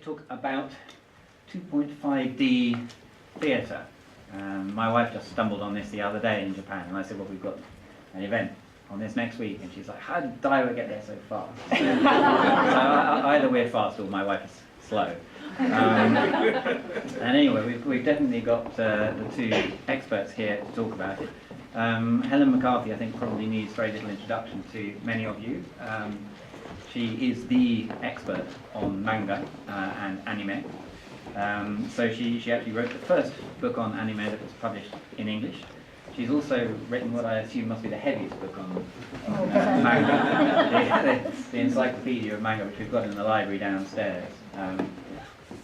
talk about 2.5D theatre. My wife just stumbled on this the other day in Japan, and I said, well, we've got an event on this next week, and she's like, how did Daiwa get there so fast? So either we're fast or my wife is slow. And anyway, we've definitely got the two experts here to talk about it. Helen McCarthy, I think, probably needs very little introduction to many of you. She is the expert on manga and anime. So she actually wrote the first book on anime that was published in English. She's also written what I assume must be the heaviest book on manga, the Encyclopedia of Manga, which we've got in the library downstairs,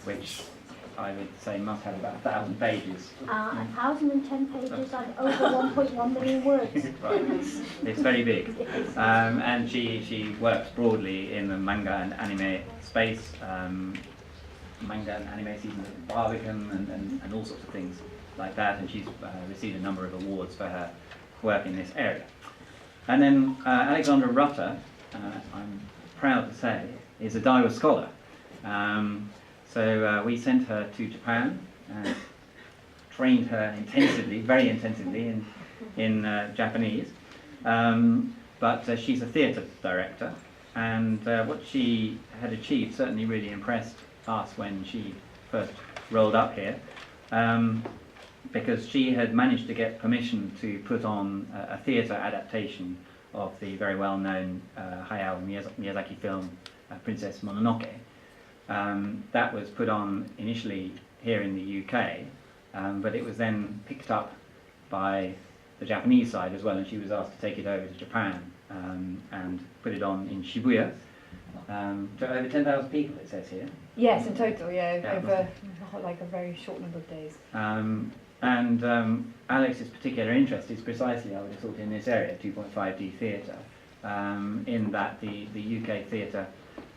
which I would say must have about 1,000 pages. 1,010 pages and over 1.1 million words. Right. It's very big. And she works broadly in the manga and anime space. Manga and anime seasons at Barbican and all sorts of things like that, and she's received a number of awards for her work in this area. And then Alexandra Rutter, I'm proud to say, is a Daiwa scholar. So we sent her to Japan and trained her intensively, very intensively in Japanese. But she's a theatre director, and what she had achieved certainly really impressed us when she first rolled up here, because she had managed to get permission to put on a theatre adaptation of the very well-known Hayao Miyazaki film Princess Mononoke. That was put on initially here in the UK, but it was then picked up by the Japanese side as well, and she was asked to take it over to Japan and put it on in Shibuya. To over 10,000 people, it says here. Yes, in total, yeah, over like a very short number of days. Alex's particular interest is precisely, I would have thought, in this area, 2.5D theatre, in that the UK theatre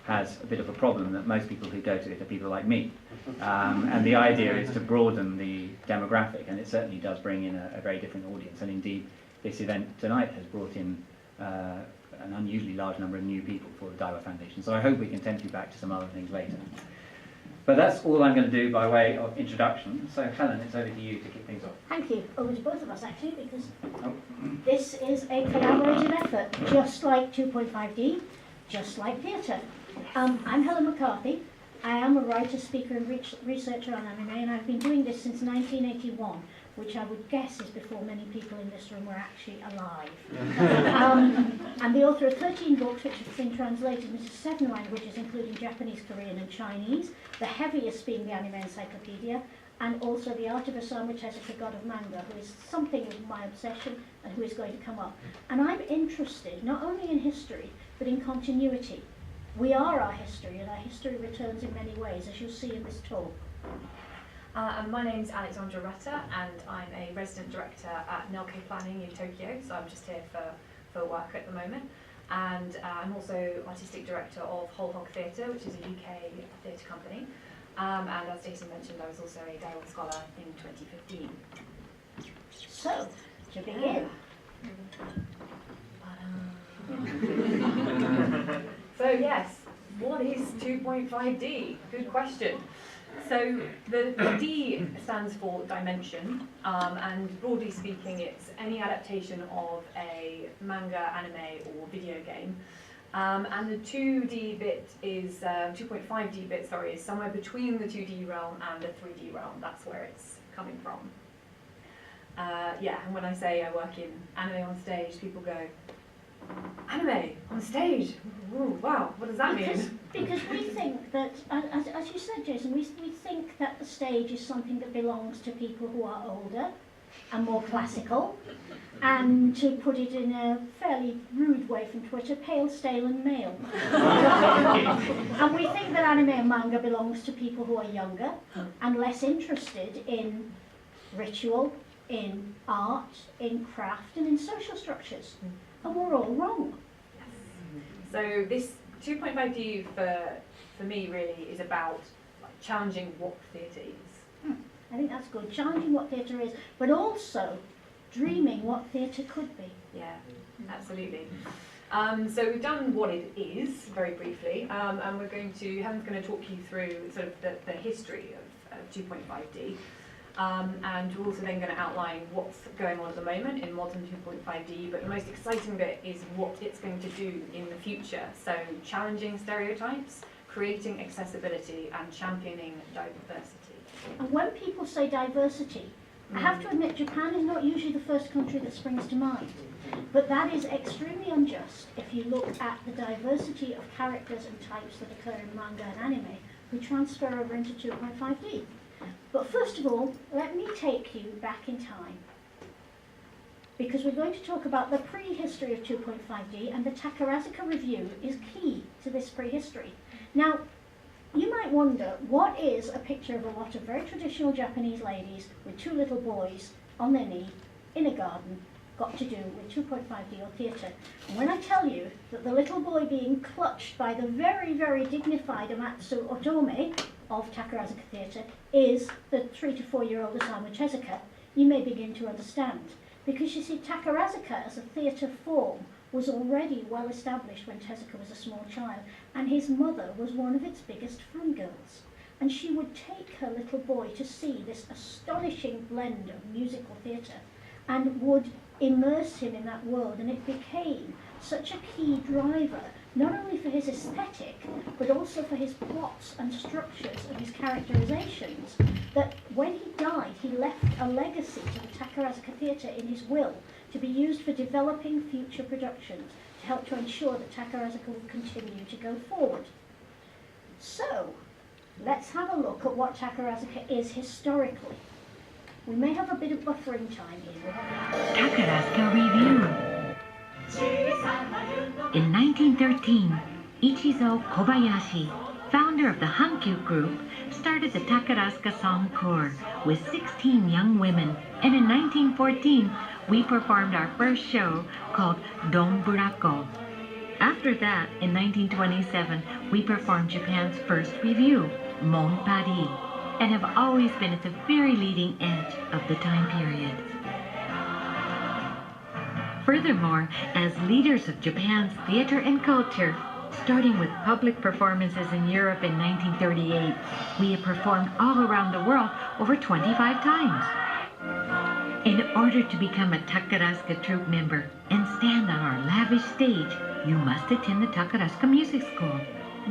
has a bit of a problem that most people who go to it are people like me. And the idea is to broaden the demographic, and it certainly does bring in a very different audience. And indeed, this event tonight has brought in an unusually large number of new people for the Daiwa Foundation. So I hope we can tempt you back to some other things later. But that's all I'm going to do by way of introduction. So Helen, it's over to you to kick things off. Thank you. Over to both of us, actually, because this is a collaborative effort, just like 2.5D, just like theatre. I'm Helen McCarthy. I am a writer, speaker and researcher on anime, and I've been doing this since 1981, which I would guess is before many people in this room were actually alive. I'm the author of 13 books which have been translated into 7 languages, including Japanese, Korean and Chinese, the heaviest being the Anime Encyclopedia, and also The Art of Osamu Tezuka, God of Manga, who is something of my obsession and who is going to come up. And I'm interested not only in history, but in continuity. We are our history, and our history returns in many ways, as you'll see in this talk. My name's Alexandra Rutter, and I'm a resident director at Nelke Planning in Tokyo, so I'm just here for work at the moment. And I'm also artistic director of Whole Hog Theatre, which is a UK theatre company. And as Jason mentioned, I was also a Daiwa scholar in 2015. So, to begin. So yes, what is 2.5D? Good question. So the D stands for dimension, and broadly speaking, it's any adaptation of a manga, anime, or video game. And the 2D bit is 2.5D bit. Sorry, is somewhere between the 2D realm and the 3D realm. That's where it's coming from. Yeah, and when I say I work in anime on stage, people go, anime on stage? Ooh, wow, what does that mean? Because we think that, as you said, Jason, we think that the stage is something that belongs to people who are older and more classical, and to put it in a fairly rude way from Twitter, pale, stale and male. And we think that anime and manga belongs to people who are younger and less interested in ritual, in art, in craft and in social structures. And we're all wrong. So this 2.5D for me really is about challenging what theatre is. I think that's good. Challenging what theatre is, but also dreaming what theatre could be. Yeah, absolutely. So we've done what it is, very briefly, and Helen's going to talk you through sort of the history of 2.5D. And we're also then going to outline what's going on at the moment in modern 2.5D, but the most exciting bit is what it's going to do in the future. So challenging stereotypes, creating accessibility, and championing diversity. And when people say diversity, I have to admit Japan is not usually the first country that springs to mind. But that is extremely unjust if you look at the diversity of characters and types that occur in manga and anime who transfer over into 2.5D. But first of all, let me take you back in time, because we're going to talk about the prehistory of 2.5D, and the Takarazuka Review is key to this prehistory. Now, you might wonder, what is a picture of a lot of very traditional Japanese ladies with two little boys on their knee in a garden got to do with 2.5D or theatre? And when I tell you that the little boy being clutched by the very, very dignified Amatsu Otome of Takarazuka Theatre is the 3 to 4 year old Osamu Tezuka, you may begin to understand. Because you see, Takarazuka as a theatre form was already well established when Tezuka was a small child, and his mother was one of its biggest fangirls. And she would take her little boy to see this astonishing blend of musical theatre and would immerse him in that world, and it became such a key driver, not only for his aesthetic, but also for his plots and structures and his characterizations, that when he died, he left a legacy to the Takarazuka Theatre in his will to be used for developing future productions, to help to ensure that Takarazuka would continue to go forward. So, let's have a look at what Takarazuka is historically. We may have a bit of buffering time here. Takarazuka Review. In 1913, Ichizo Kobayashi, founder of the Hankyu Group, started the Takarazuka Song Corps with 16 young women, and in 1914, we performed our first show called Don Burako. After that, in 1927, we performed Japan's first review, Mon Paris, and have always been at the very leading edge of the time period. Furthermore, as leaders of Japan's theater and culture, starting with public performances in Europe in 1938, we have performed all around the world over 25 times. In order to become a Takarazuka troupe member and stand on our lavish stage, you must attend the Takarazuka Music School.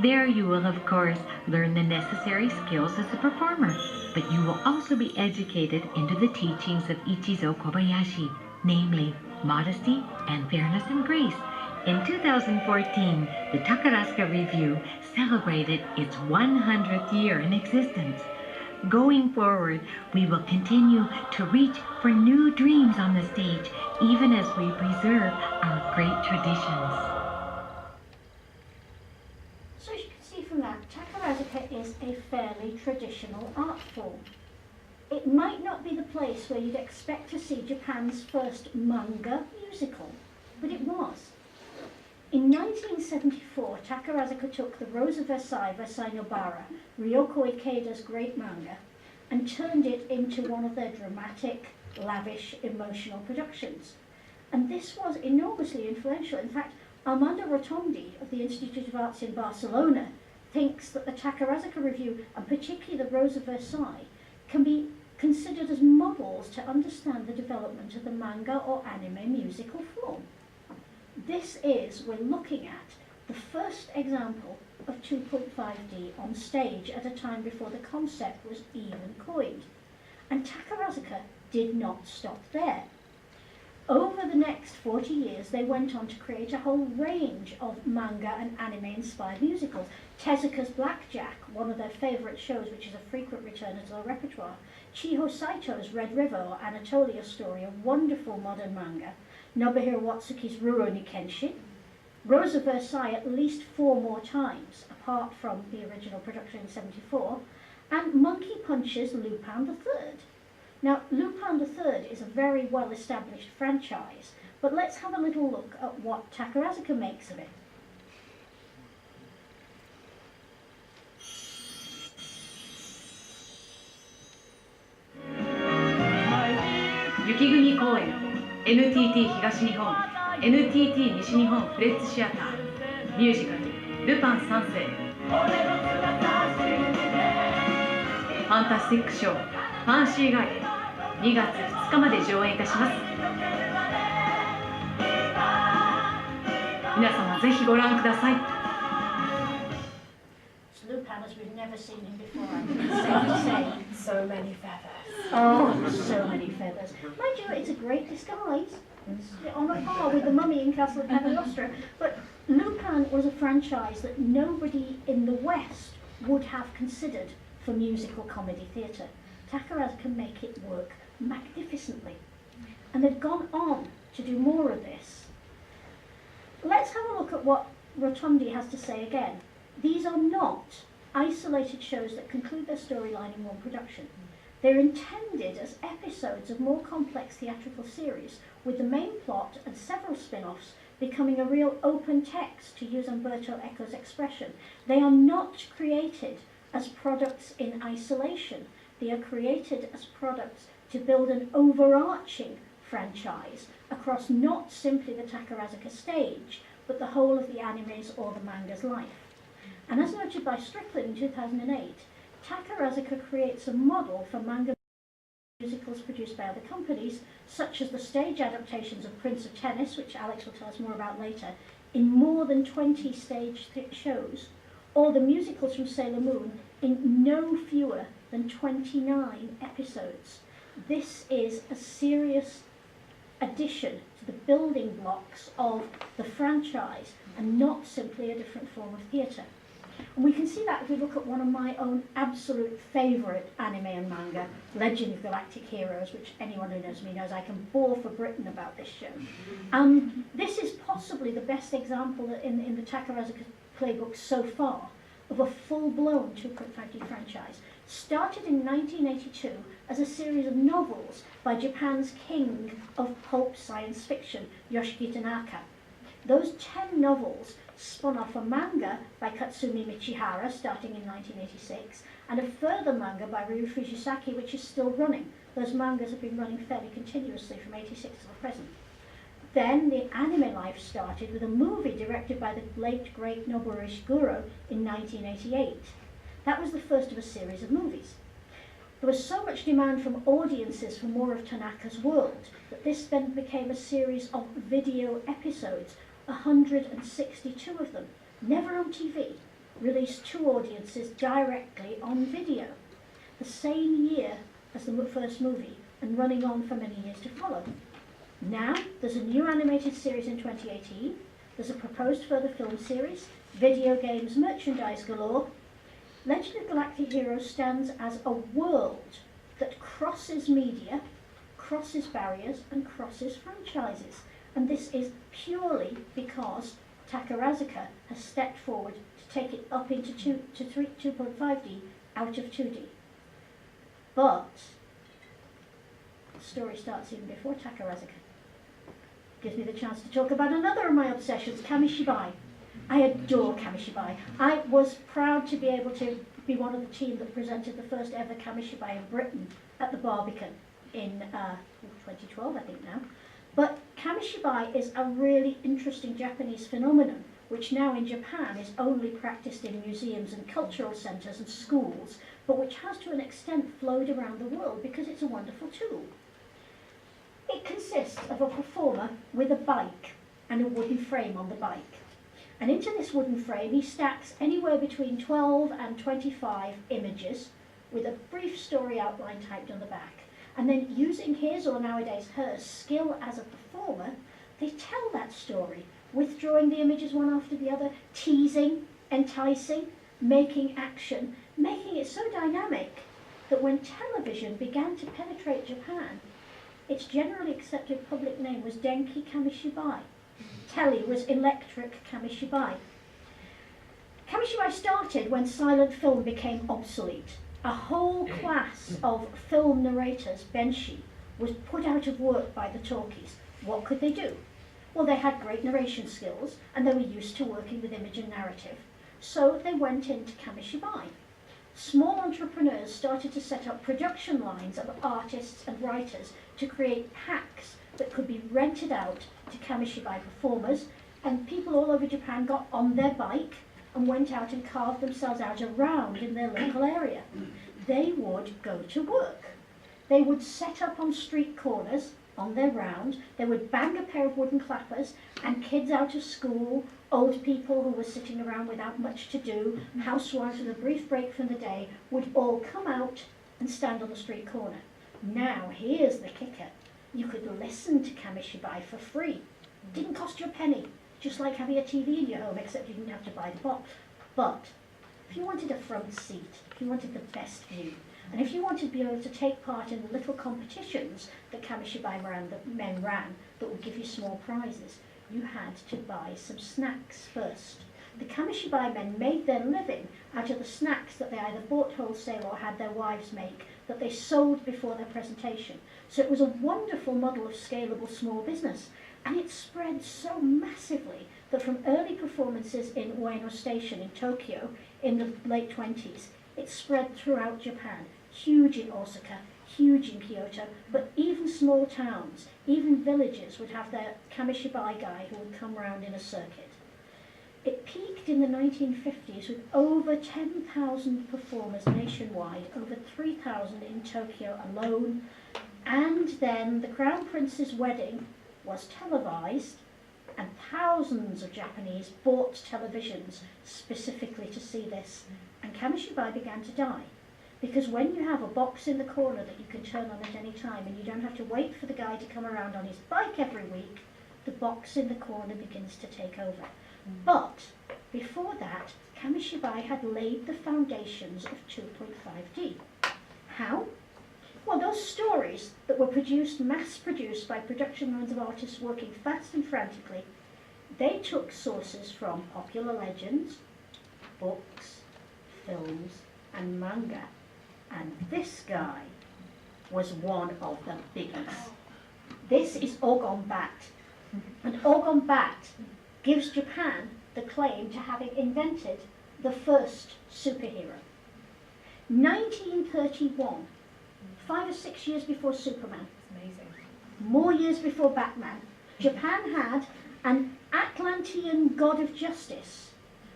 There you will, of course, learn the necessary skills as a performer, but you will also be educated into the teachings of Ichizo Kobayashi, namely modesty and fairness and grace. In 2014, the Takarazuka Review celebrated its 100th year in existence. Going forward, we will continue to reach for new dreams on the stage, even as we preserve our great traditions. So as you can see from that, Takarazuka is a fairly traditional art form. It might not be the place where you'd expect to see Japan's first manga musical, but it was. In 1974, Takarazuka took The Rose of Versailles, Nobara, Ryoko Ikeda's great manga, and turned it into one of their dramatic, lavish, emotional productions. And this was enormously influential. In fact, Armando Rotondi of the Institute of Arts in Barcelona thinks that the Takarazuka Review, and particularly The Rose of Versailles, can be considered as models to understand the development of the manga or anime musical form. This is, we're looking at, the first example of 2.5D on stage at a time before the concept was even coined. And Takarazuka did not stop there. Over the next 40 years, they went on to create a whole range of manga and anime-inspired musicals. Tezuka's Blackjack, one of their favourite shows, which is a frequent return to their repertoire. Chiho Saito's Red River or Anatolia Story, a wonderful modern manga. Nobuhiro Watsuki's Rurouni Kenshin. Rose of Versailles at least 4 more times, apart from the original production in '74. And Monkey Punch's Lupin III. Now, Lupin III is a very well-established franchise, but let's have a little look at what Takarazuka makes of it. Yukigumi Koen, NTT 東日本 NTT 西日本フレッツシアターミュージカルルパン三世ファンタスティックショーファンシーガイ2月2日まで上演いたします。皆様ぜひご覧ください。Lupin as we've never seen him before, I think it's safe to say. So many feathers. Oh, so many feathers. Mind you, it's a great disguise. It's on a par with the Mummy in Castle of Cagliostro. But Lupin was a franchise that nobody in the West would have considered for musical comedy theatre. Takarazu can make it work magnificently. And they've gone on to do more of this. Let's have a look at what Rotundi has to say again. These are not isolated shows that conclude their storyline in one production. They're intended as episodes of more complex theatrical series, with the main plot and several spin-offs becoming a real open text, to use Umberto Eco's expression. They are not created as products in isolation. They are created as products to build an overarching franchise across not simply the Takarazuka stage, but the whole of the anime's or the manga's life. And as noted by Strickland in 2008, Takarazuka creates a model for manga musicals produced by other companies, such as the stage adaptations of Prince of Tennis, which Alex will tell us more about later, in more than 20 stage shows, or the musicals from Sailor Moon in no fewer than 29 episodes. This is a serious addition to the building blocks of the franchise and not simply a different form of theatre. And we can see that if we look at one of my own absolute favourite anime and manga, Legend of Galactic Heroes, which anyone who knows me knows I can bawl for Britain about this show. This is possibly the best example in the Takarazuka playbook so far of a full-blown 2.5D franchise. Started in 1982 as a series of novels by Japan's king of pulp science fiction, Yoshiki Tanaka. Those 10 novels spun off a manga by Katsumi Michihara starting in 1986 and a further manga by Ryu Fujisaki which is still running. Those mangas have been running fairly continuously from 86 to the present. Then the anime life started with a movie directed by the late great Noboru Ishiguro in 1988. That was the first of a series of movies. There was so much demand from audiences for more of Tanaka's world that this then became a series of video episodes, 162 of them, never on TV, released to audiences directly on video, the same year as the first movie and running on for many years to follow. Now there's a new animated series in 2018, there's a proposed further film series, video games, merchandise galore. Legend of Galactic Heroes stands as a world that crosses media, crosses barriers and crosses franchises. And this is purely because Takarazuka has stepped forward to take it up into 2.5D out of 2D. But the story starts even before Takarazuka. Gives me the chance to talk about another of my obsessions, Kamishibai. I adore Kamishibai. I was proud to be able to be one of the team that presented the first ever Kamishibai in Britain at the Barbican in 2012, I think now. But Kamishibai is a really interesting Japanese phenomenon, which now in Japan is only practiced in museums and cultural centres and schools, but which has to an extent flowed around the world because it's a wonderful tool. It consists of a performer with a bike and a wooden frame on the bike. And into this wooden frame he stacks anywhere between 12 and 25 images with a brief story outline typed on the back. And then using his, or nowadays her, skill as a performer, they tell that story, withdrawing the images one after the other, teasing, enticing, making action, making it so dynamic that when television began to penetrate Japan, its generally accepted public name was Denki Kamishibai. Telly was Electric Kamishibai. Kamishibai started when silent film became obsolete. A whole class of film narrators, benshi, was put out of work by the talkies. What could they do? Well, they had great narration skills and they were used to working with image and narrative. So they went into Kamishibai. small entrepreneurs started to set up production lines of artists and writers to create packs that could be rented out to Kamishibai performers, and people all over Japan got on their bike and went out and carved themselves out a round in their local area. They would go to work. They would set up on street corners on their round. They would bang a pair of wooden clappers, and kids out of school, old people who were sitting around without much to do, housewives with a brief break from the day, would all come out and stand on the street corner. Now, here's the kicker. You could listen to Kamishibai for free. It didn't cost you a penny, just like having a TV in your home, except you didn't have to buy the box. But if you wanted a front seat, if you wanted the best view, and if you wanted to be able to take part in the little competitions that Kamishibai men ran that would give you small prizes, you had to buy some snacks first. The Kamishibai men made their living out of the snacks that they either bought wholesale or had their wives make, that they sold before their presentation. So it was a wonderful model of scalable small business. And it spread so massively that from early performances in URANO Station in Tokyo in the late 20s, it spread throughout Japan, huge in Osaka, huge in Kyoto, but even small towns, even villages would have their Kamishibai guy who would come round in a circuit. It peaked in the 1950s with over 10,000 performers nationwide, over 3,000 in Tokyo alone, and then the Crown Prince's wedding was televised, and thousands of Japanese bought televisions specifically to see this, and Kamishibai began to die. Because when you have a box in the corner that you can turn on at any time and you don't have to wait for the guy to come around on his bike every week, the box in the corner begins to take over. But before that, Kamishibai had laid the foundations of 2.5D. How? Well, those stories that were produced, mass-produced by production runs of artists working fast and frantically, they took sources from popular legends, books, films, and manga. And this guy was one of the biggest. This is Ogon Bat. And Ogon Bat gives Japan the claim to having invented the first superhero. 1931, 5 or 6 years before Superman. It's amazing. More years before Batman, Japan had an Atlantean god of justice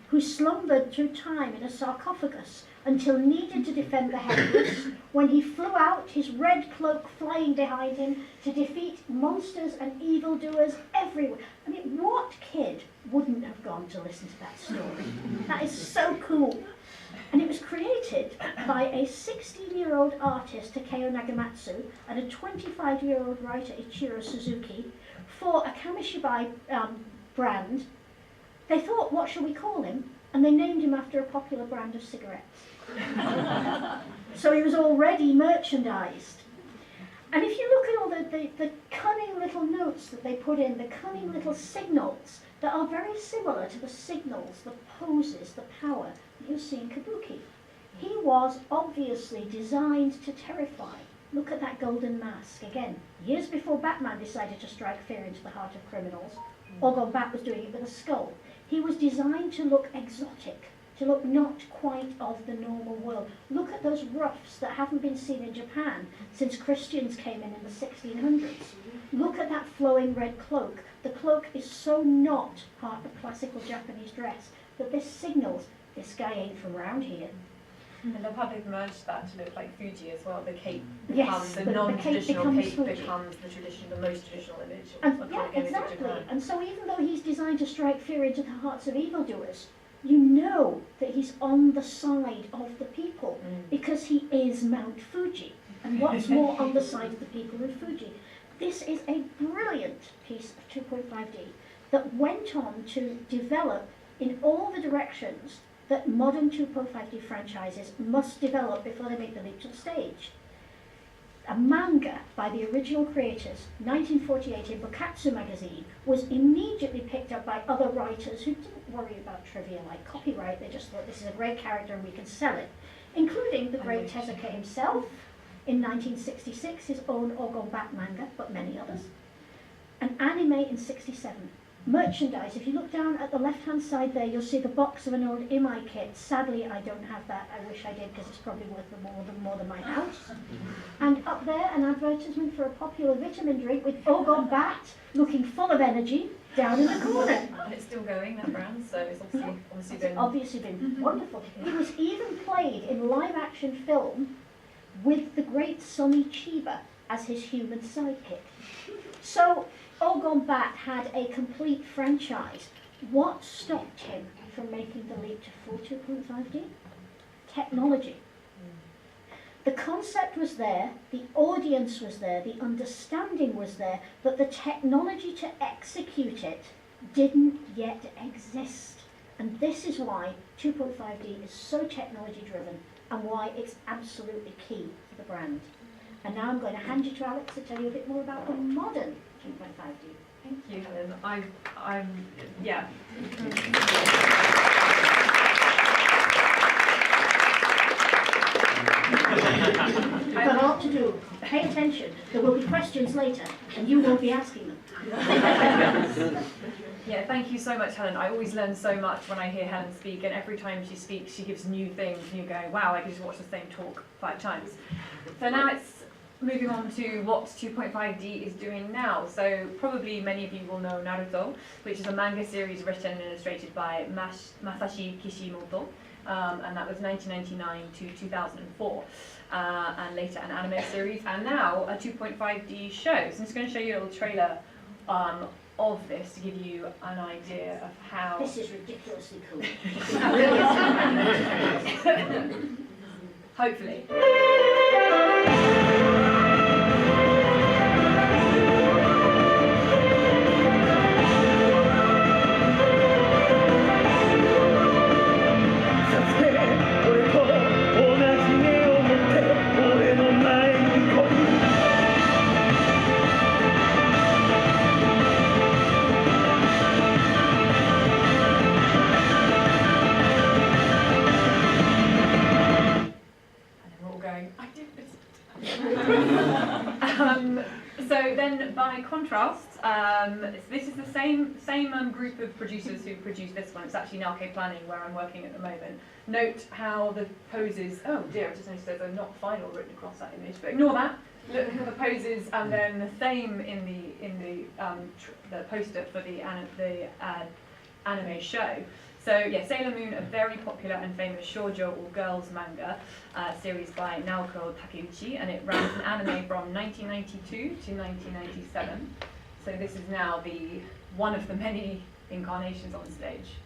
who slumbered through time in a sarcophagus until needed to defend the helpless, when he flew out, his red cloak flying behind him, to defeat monsters and evildoers everywhere. I mean, what kid wouldn't have gone to listen to that story? That is so cool. And it was created by a 16-year-old artist, Takeo Nagamatsu, and a 25-year-old writer, Ichiro Suzuki, for a Kamishibai brand. They thought, what shall we call him? And they named him after a popular brand of cigarettes. So he was already merchandised. And if you look at all the cunning little notes that they put in, the cunning little signals that are very similar to the signals, the poses, the power that you'll see in Kabuki. He was obviously designed to terrify. Look at that golden mask. Again, years before Batman decided to strike fear into the heart of criminals, Ogon Bat was doing it with a skull. He was designed to look exotic, to look not quite of the normal world. Look at those ruffs that haven't been seen in Japan since Christians came in the 1600s. Look at that flowing red cloak. The cloak is so not part of classical Japanese dress that this signals this guy ain't from round here. I love how they've merged that to look like Fuji as well. The cape Yes, becomes the the non-traditional cape cape becomes becomes the traditional, the most traditional image. And, of yeah, iconic image of exactly. Japan. And so even though he's designed to strike fear into the hearts of evildoers, you know that he's on the side of the people because he is Mount Fuji. And what's more on the side of the people than Fuji? This is a brilliant piece of 2.5D that went on to develop in all the directions that modern 2.5D franchises must develop before they make the leap to the stage. A manga by the original creators, 1948 in Bokatsu magazine, was immediately picked up by other writers who didn't worry about trivia like copyright. They just thought this is a great character and we can sell it, including the great Tezuka himself in 1966, his own Ogon Bat manga, but many others. An anime in 67. Merchandise, if you look down at the left-hand side there, you'll see the box of an old Imai kit. Sadly, I don't have that. I wish I did, because it's probably worth more than my house. And up there, an advertisement for a popular vitamin drink with Ogon Bat, looking full of energy, down in the corner. And it's still going, that brand, so it's obviously It's been... obviously been wonderful. It was even played in live-action film with the great Sonny Chiba as his human sidekick. So, Ogon Bat had a complete franchise. What stopped him from making the leap to full 2.5D? Technology. The concept was there, the audience was there, the understanding was there, but the technology to execute it didn't yet exist. And this is why 2.5D is so technology driven and why it's absolutely key to the brand. And now I'm going to hand you to Alex to tell you a bit more about the modern 2.5D. Thank you, Helen. Yeah. You've got a lot to do. Pay attention. There will be questions later, and you won't be asking them. Yeah, thank you so much, Helen. I always learn so much when I hear Helen speak, and every time she speaks, she gives new things, and you go, wow, I could just watch the same talk 5 times. So now it's moving on to what 2.5D is doing now. So probably many of you will know Naruto, which is a manga series written and illustrated by Masashi Kishimoto, and that was 1999 to 2004, and later an anime series, and now a 2.5D show. So I'm just going to show you a little trailer of this to give you an idea of how... This is ridiculously cool. Hopefully. So then, by contrast, this is the same group of producers who produced this one. It's actually Nalke Planning, where I'm working at the moment. Note how the poses. Oh dear, I just noticed there's a not final written across that image, but ignore that. Look at the poses, and then the same in the poster for the anime show. So yeah, Sailor Moon, a very popular and famous shoujo or girls manga series by Naoko Takeuchi, and it ran an anime from 1992 to 1997. So this is now one of the many incarnations on stage.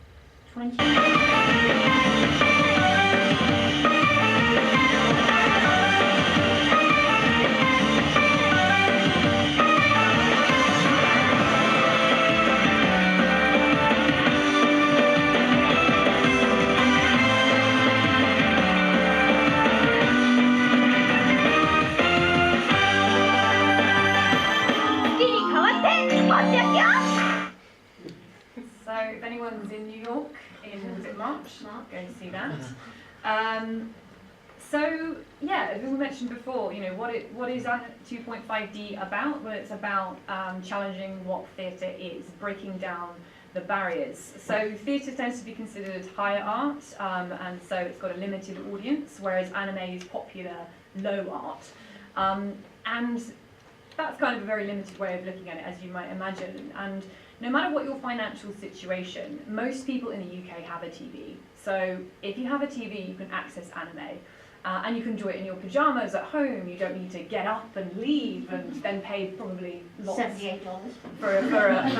20. So if anyone's in New York in March, go see that. So yeah, as we mentioned before, what is 2.5D about? Well, it's about challenging what theatre is, breaking down the barriers. So theatre tends to be considered higher art, and so it's got a limited audience, whereas anime is popular low art. And that's kind of a very limited way of looking at it, as you might imagine. And no matter what your financial situation, most people in the UK have a TV. So if you have a TV, you can access anime. And you can enjoy it in your pyjamas at home. You don't need to get up and leave and then pay probably lots $78 for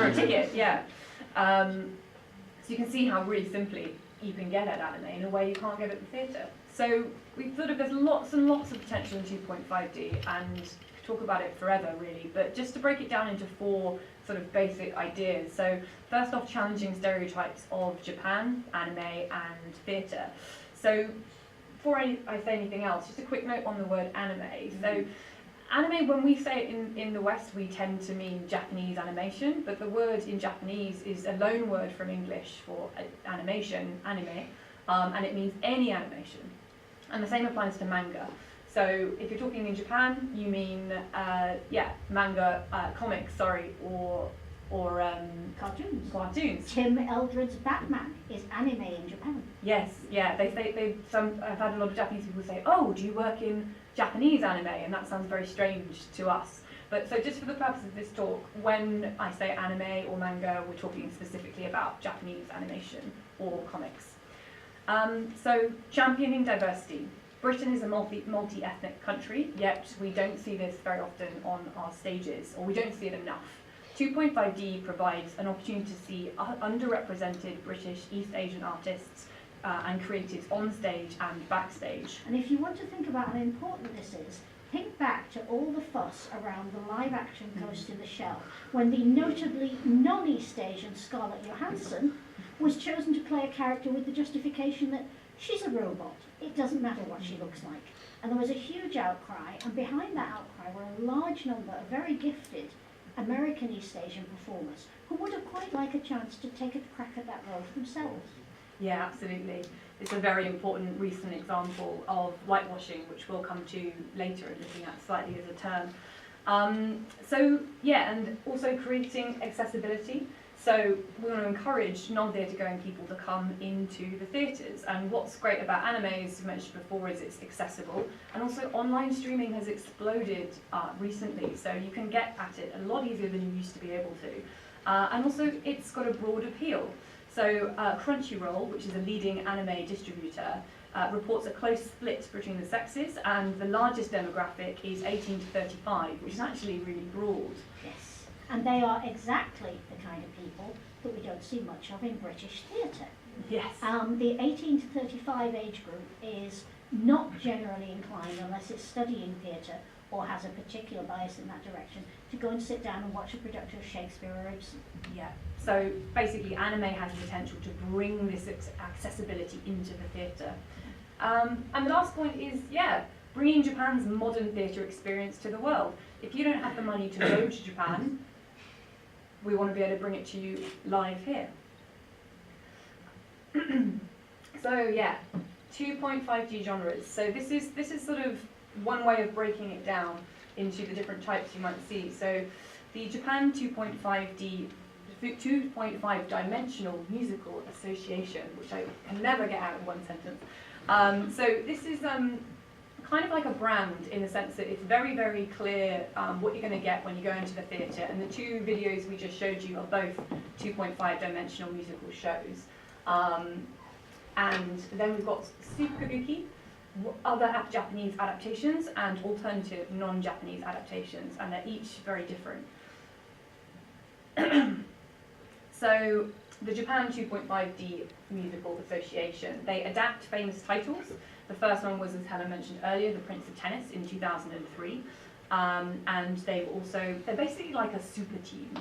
a ticket. Yeah. So you can see how really simply you can get at anime in a way you can't get at the theatre. So there's lots and lots of potential in 2.5D, and talk about it forever really. But just to break it down into 4 sort of basic ideas. So first off, challenging stereotypes of Japan, anime, and theatre. So before I say anything else, just a quick note on the word anime. So anime, when we say it in the West, we tend to mean Japanese animation, but the word in Japanese is a loan word from English for animation, anime, and it means any animation. And the same applies to manga. So if you're talking in Japan, you mean, manga, comics, or or Cartoons. Tim Eldred's Batman is anime in Japan. Yes, yeah. I've had a lot of Japanese people say, "Oh, do you work in Japanese anime?" And that sounds very strange to us. But so just for the purpose of this talk, when I say anime or manga, we're talking specifically about Japanese animation or comics. So championing diversity. Britain is a multi-ethnic country, yet we don't see this very often on our stages, or we don't see it enough. 2.5D provides an opportunity to see underrepresented British East Asian artists and creatives on stage and backstage. And if you want to think about how important this is, think back to all the fuss around the live action Ghost in the Shell, when the notably non-East Asian Scarlett Johansson was chosen to play a character with the justification that she's a robot, it doesn't matter what she looks like. And there was a huge outcry, and behind that outcry were a large number of very gifted American East Asian performers who would have quite liked a chance to take a crack at that role for themselves. Yeah, absolutely. It's a very important recent example of whitewashing, which we'll come to later and looking at slightly as a term. So yeah, and also creating accessibility. So we want to encourage non-theatre going people to come into the theatres. And what's great about anime, as you mentioned before, is it's accessible. And also online streaming has exploded recently, so you can get at it a lot easier than you used to be able to. And also it's got a broad appeal. So Crunchyroll, which is a leading anime distributor, reports a close split between the sexes, and the largest demographic is 18 to 35, which is actually really broad. Yes. And they are exactly the kind of people that we don't see much of in British theatre. Yes. The 18 to 35 age group is not generally inclined, unless it's studying theatre or has a particular bias in that direction, to go and sit down and watch a production of Shakespeare or Ibsen. Yeah. So basically anime has the potential to bring this accessibility into the theatre. And the last point is, yeah, bringing Japan's modern theatre experience to the world. If you don't have the money to go to Japan, we want to be able to bring it to you live here. So yeah, 2.5D genres. So this is sort of one way of breaking it down into the different types you might see. So the Japan 2.5 dimensional musical association, which I can never get out in one sentence. So this is kind of like a brand in the sense that it's very, very clear what you're going to get when you go into the theatre. And the two videos we just showed you are both 2.5 dimensional musical shows. And then we've got Super Kabuki, other Japanese adaptations, and alternative non-Japanese adaptations, and they're each very different. So the Japan 2.5D Musical Association, they adapt famous titles. The first one was, as Helen mentioned earlier, The Prince of Tennis in 2003. And they're basically like a super team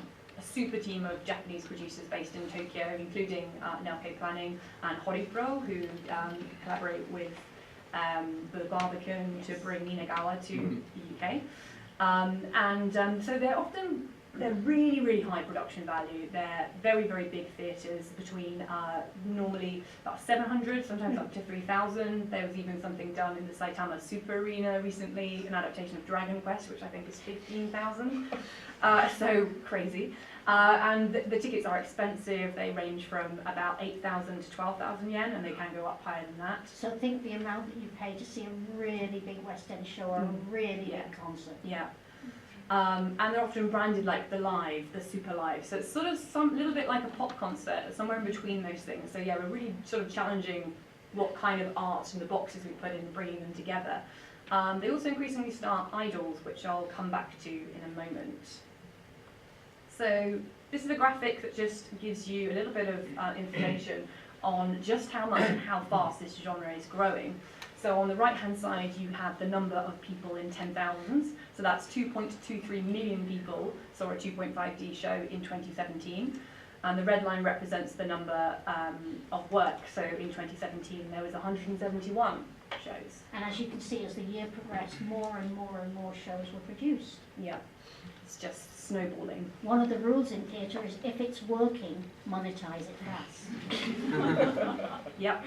of Japanese producers based in Tokyo, including Nelke Planning and Horipro, who collaborate with the Barbican to bring Ninagawa to the UK. So they're really, really high production value. They're very, very big theatres, between normally about 700, sometimes up to 3,000. There was even something done in the Saitama Super Arena recently, an adaptation of Dragon Quest, which I think is 15,000. So crazy. And the tickets are expensive. They range from about 8,000 to 12,000 yen, and they can go up higher than that. So think the amount that you pay to see a really big West End show or a really big concert. Yeah. And they're often branded like the live, the super live. So it's sort of little bit like a pop concert, somewhere in between those things. So yeah, we're really sort of challenging what kind of art and the boxes we put in, bringing them together. They also increasingly star idols, which I'll come back to in a moment. So this is a graphic that just gives you a little bit of information on just how much and how fast this genre is growing. So on the right-hand side, you have the number of people in 10,000s. So that's 2.23 million people saw a 2.5D show in 2017. And the red line represents the number of work. So in 2017, there was 171 shows. And as you can see, as the year progressed, more and more and more shows were produced. Yeah, it's just snowballing. One of the rules in theatre is if it's working, monetize it fast. Yep.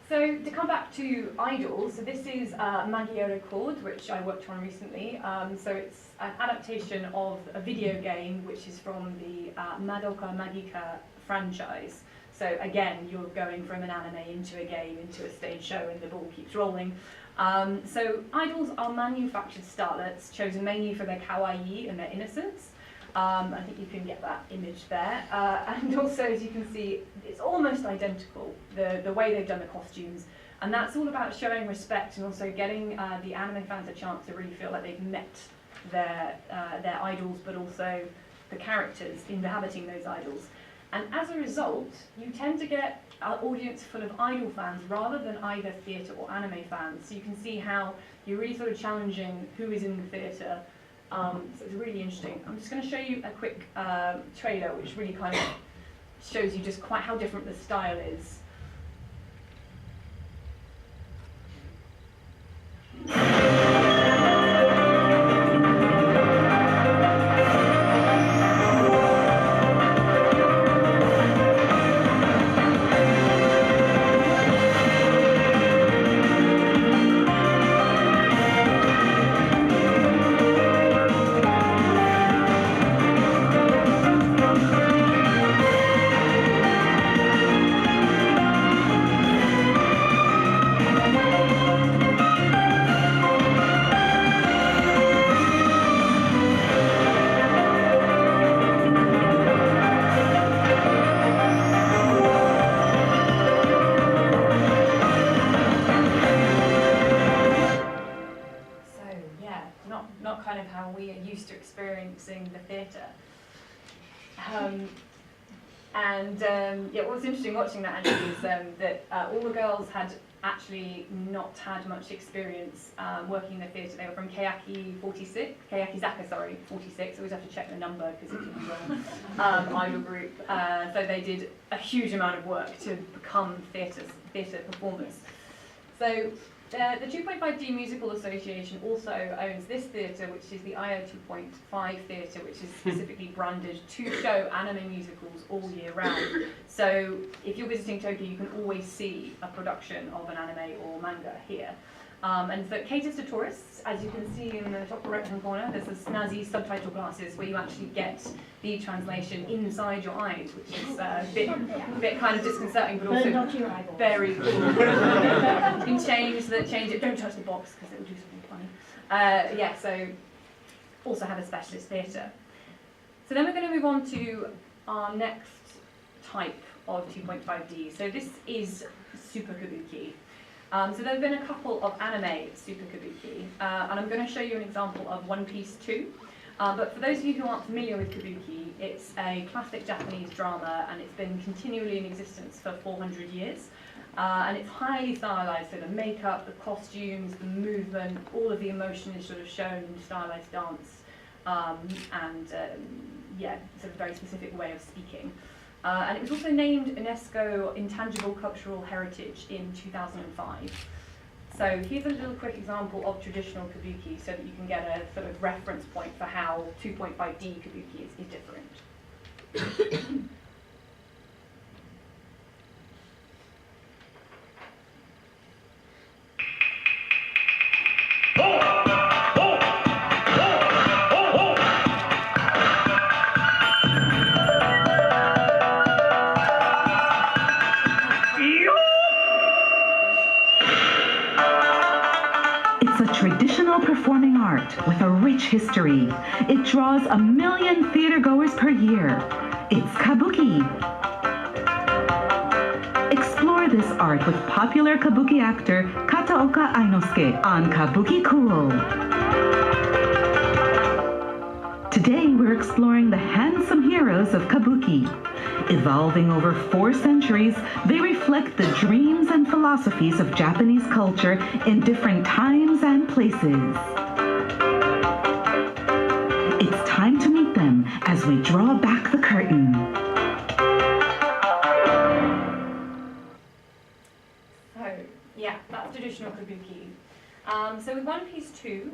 So to come back to idols, so this is Manga Record, which I worked on recently. So it's an adaptation of a video game, which is from the Madoka Magica franchise. So again, you're going from an anime into a game, into a stage show, and the ball keeps rolling. So idols are manufactured starlets, chosen mainly for their kawaii and their innocence. I think you can get that image there. And also, as you can see, it's almost identical, the way they've done the costumes. And that's all about showing respect and also getting the anime fans a chance to really feel like they've met their idols, but also the characters inhabiting those idols. And as a result, you tend to get an audience full of idol fans rather than either theatre or anime fans. So you can see how you're really sort of challenging who is in the theatre. So it's really interesting. I'm just going to show you a quick trailer which really kind of shows you just quite how different the style is. Not kind of how we are used to experiencing the theatre. Yeah, what was interesting watching that actually is that all the girls had actually not had much experience working in the theatre. They were from Keaki 46, Keaki Zaka, sorry, 46. I always have to check the number because it's a wrong idol group. So they did a huge amount of work to become theatre performers. So the 2.5D Musical Association also owns this theatre, which is the IO 2.5 theatre, which is specifically branded to show anime musicals all year round. So if you're visiting Tokyo, you can always see a production of an anime or manga here. And so it caters to tourists. As you can see in the top right-hand corner, there's the snazzy subtitle glasses where you actually get the translation inside your eyes, which is a bit kind of disconcerting, but also very cool. You can change it. Don't touch the box because it will do something funny. Yeah, so also have a specialist theatre. So then we're going to move on to our next type of 2.5D. So this is Super Kabuki. So there have been a couple of anime Super Kabuki, and I'm going to show you an example of One Piece 2. But for those of you who aren't familiar with Kabuki, it's a classic Japanese drama, and it's been continually in existence for 400 years. And it's highly stylized, so the makeup, the costumes, the movement, all of the emotion is sort of shown in stylized dance, yeah, sort of very specific way of speaking. And it was also named UNESCO Intangible Cultural Heritage in 2005. So here's a little quick example of traditional Kabuki so that you can get a sort of reference point for how 2.5D Kabuki is different. Traditional performing art with a rich history. It draws 1 million theatergoers per year. It's Kabuki. Explore this art with popular Kabuki actor Kataoka Ainosuke on Kabuki Cool. Today we're exploring the handsome heroes of Kabuki. Evolving over 4 centuries, they reflect the dreams and philosophies of Japanese culture in different times and places. It's time to meet them as we draw back the curtain. So, yeah, that's traditional Kabuki. So with One Piece 2,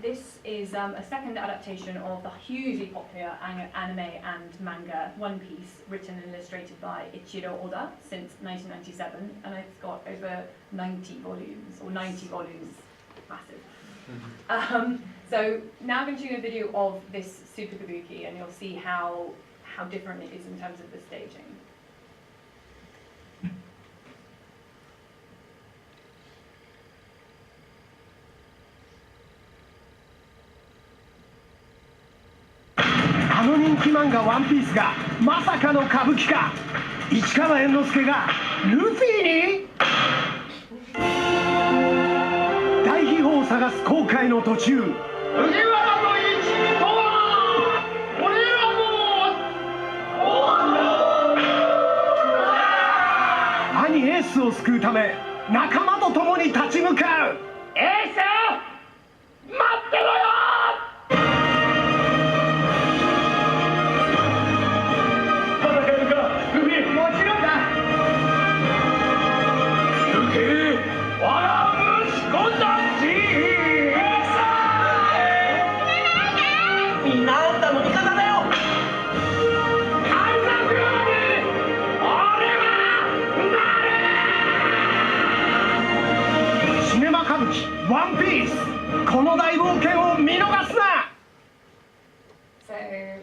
this is a second adaptation of the hugely popular anime and manga One Piece, written and illustrated by Ichiro Oda since 1997, and it's got over 90 volumes, or 90 volumes, massive. So now I'm going to show you a video of this Super Kabuki, and you'll see how different it is in terms of the staging. あの人気漫画ワンピースがまさかの歌舞伎か。市川猿之助がルフィに。大秘宝を探す航海の途中、麦わらの一味とは俺らの兄エースを救うため仲間と共に立ち向かう。エース待ってろよ。 One Piece! この大冒険を見逃すな! So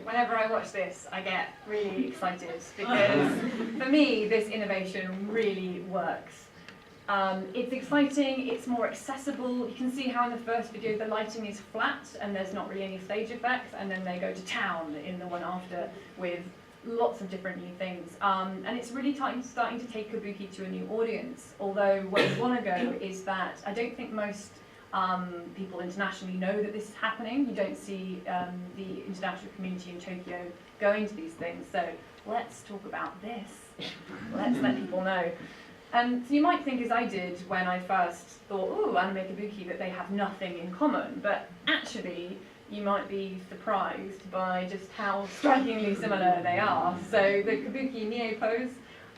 whenever I watch this, I get really excited because for me, this innovation really works. It's exciting, it's more accessible. You can see how in the first video the lighting is flat and there's not really any stage effects, and then they go to town in the one after with lots of different new things. And it's really starting to take Kabuki to a new audience, although where we want to go is that I don't think most people internationally know that this is happening. You don't see the international community in Tokyo going to these things, so let's talk about this. Let's let people know. And so you might think, as I did when I first thought, oh, anime Kabuki, that they have nothing in common, but actually you might be surprised by just how strikingly similar they are. So the Kabuki Nie pose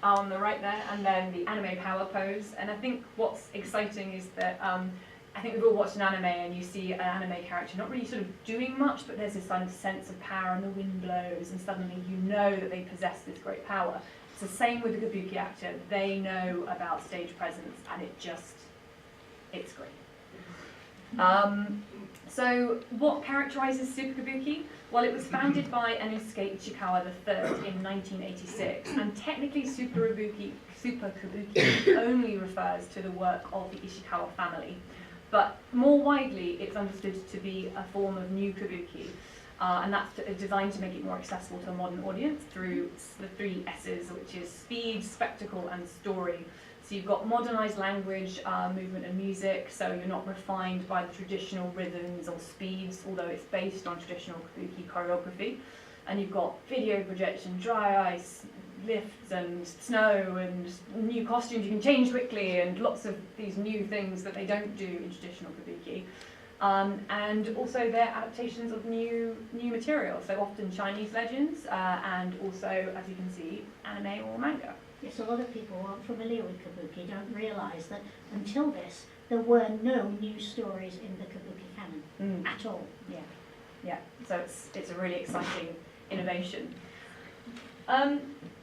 on the right there, and then the anime power pose. And I think what's exciting is that I think we've all watched an anime and you see an anime character not really sort of doing much, but there's this kind of sense of power and the wind blows and suddenly you know that they possess this great power. It's the same with the Kabuki actor. They know about stage presence and it's great. So what characterizes Super Kabuki? Well, it was founded by Enosuke Ichikawa III in 1986, and technically Super Kabuki only refers to the work of the Ishikawa family. But more widely, it's understood to be a form of new Kabuki, and that's designed to make it more accessible to a modern audience through the 3 S's, which is speed, spectacle, and story. So you've got modernized language, movement and music, so you're not refined by the traditional rhythms or speeds, although it's based on traditional Kabuki choreography. And you've got video projection, dry ice, lifts and snow and new costumes you can change quickly, and lots of these new things that they don't do in traditional Kabuki. And also they're adaptations of new material, so often Chinese legends, and also, as you can see, anime or manga. Yes, a lot of people who aren't familiar with Kabuki don't realise that until this, there were no new stories in the Kabuki canon at all. Yeah. So it's a really exciting innovation.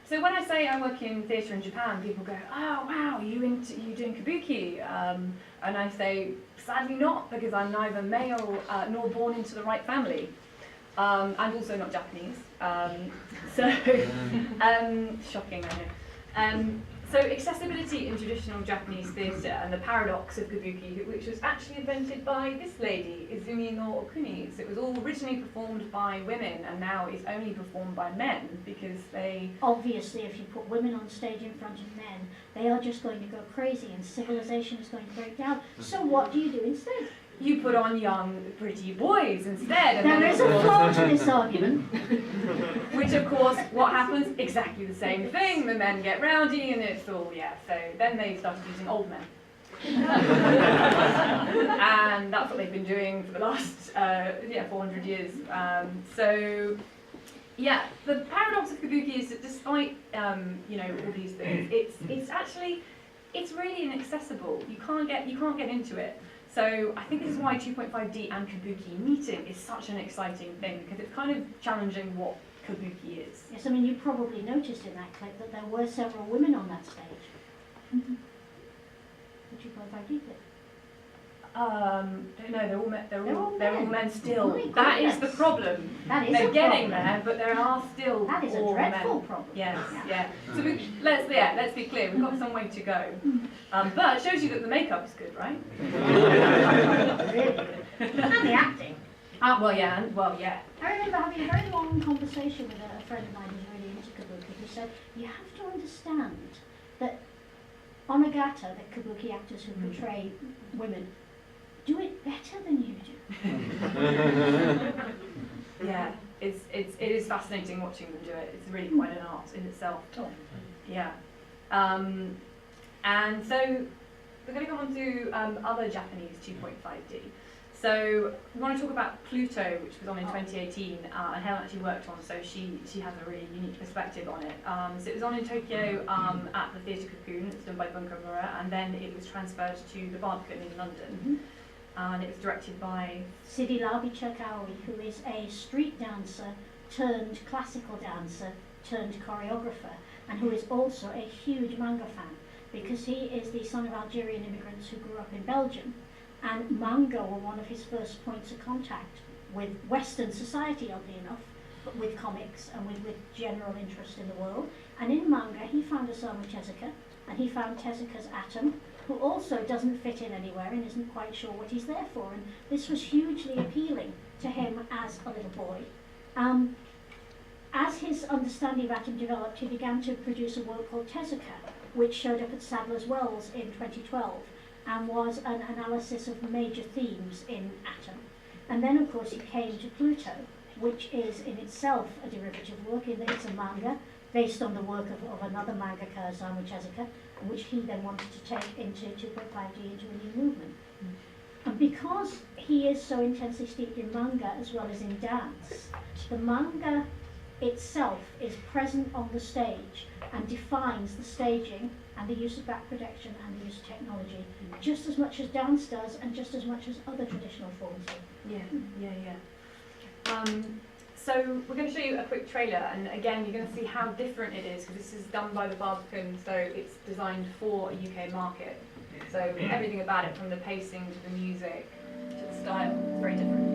So when I say I work in theatre in Japan, people go, "Oh wow, you doing Kabuki?" And I say, sadly not, because I'm neither male nor born into the right family. And also not Japanese. Shocking, I know. So accessibility in traditional Japanese theatre and the paradox of Kabuki, which was actually invented by this lady, Izumi no Okuni. So it was all originally performed by women and now is only performed by men because they... Obviously, if you put women on stage in front of men, they are just going to go crazy and civilization is going to break down. So what do you do instead? You put on young, pretty boys instead. There is a flaw to this argument. Which, of course, what happens? Exactly the same thing. The men get rowdy and it's all, so then they started using old men. And that's what they've been doing for the last, 400 years. The paradox of Kabuki is that despite, all these things, it's really inaccessible. You can't get into it. So I think this is why 2.5D and kabuki meeting is such an exciting thing, because it's kind of challenging what kabuki is. Yes, I mean, you probably noticed in that clip that there were several women on that stage. The 2.5D clip. No, they're all men. They're all They're all men. men still. My That is goodness. the problem. That is They're a getting problem. there, but there are still That is a all dreadful men. problem. Yes, Yeah. yeah. So let's be clear. We've got some way to go. But it shows you that the makeup is good, right? Really good. And the acting. Well, yeah. I remember having a very long conversation with a friend of mine who's really into kabuki, who said, you have to understand that onagata, the kabuki actors who portray women, do it better than you do. Yeah, it is fascinating watching them do it. It's really quite an art in itself. Yeah. And so we're going to go on to other Japanese 2.5D. So we want to talk about Pluto, which was on in 2018, and Helen actually worked on, so she has a really unique perspective on it. So it was on in Tokyo at the Theatre Cocoon, it's done by Bunker, and then it was transferred to the Barbican in London. And it was directed by Siddhilabi Cherkawi, who is a street dancer turned classical dancer turned choreographer, and who is also a huge manga fan, because he is the son of Algerian immigrants who grew up in Belgium, and manga were one of his first points of contact with Western society, oddly enough, but with comics and with general interest in the world. And in manga he found Osamu Tezuka, and he found Tezuka's Atom, who also doesn't fit in anywhere and isn't quite sure what he's there for, and this was hugely appealing to him as a little boy. As his understanding of Atom developed, he began to produce a work called Tezuka, which showed up at Sadler's Wells in 2012, and was an analysis of major themes in Atom. And then of course he came to Pluto, which is in itself a derivative work, in that it's a manga based on the work of another mangaka, Osamu Tezuka, which he then wanted to take into 2.5D, into a new movement. And because he is so intensely steeped in manga as well as in dance, the manga itself is present on the stage and defines the staging and the use of back projection and the use of technology, just as much as dance does and just as much as other traditional forms do. Yeah. So we're going to show you a quick trailer, and again you're going to see how different it is, because this is done by the Barbican, so it's designed for a UK market. So everything about it, from the pacing to the music to the style, is very different.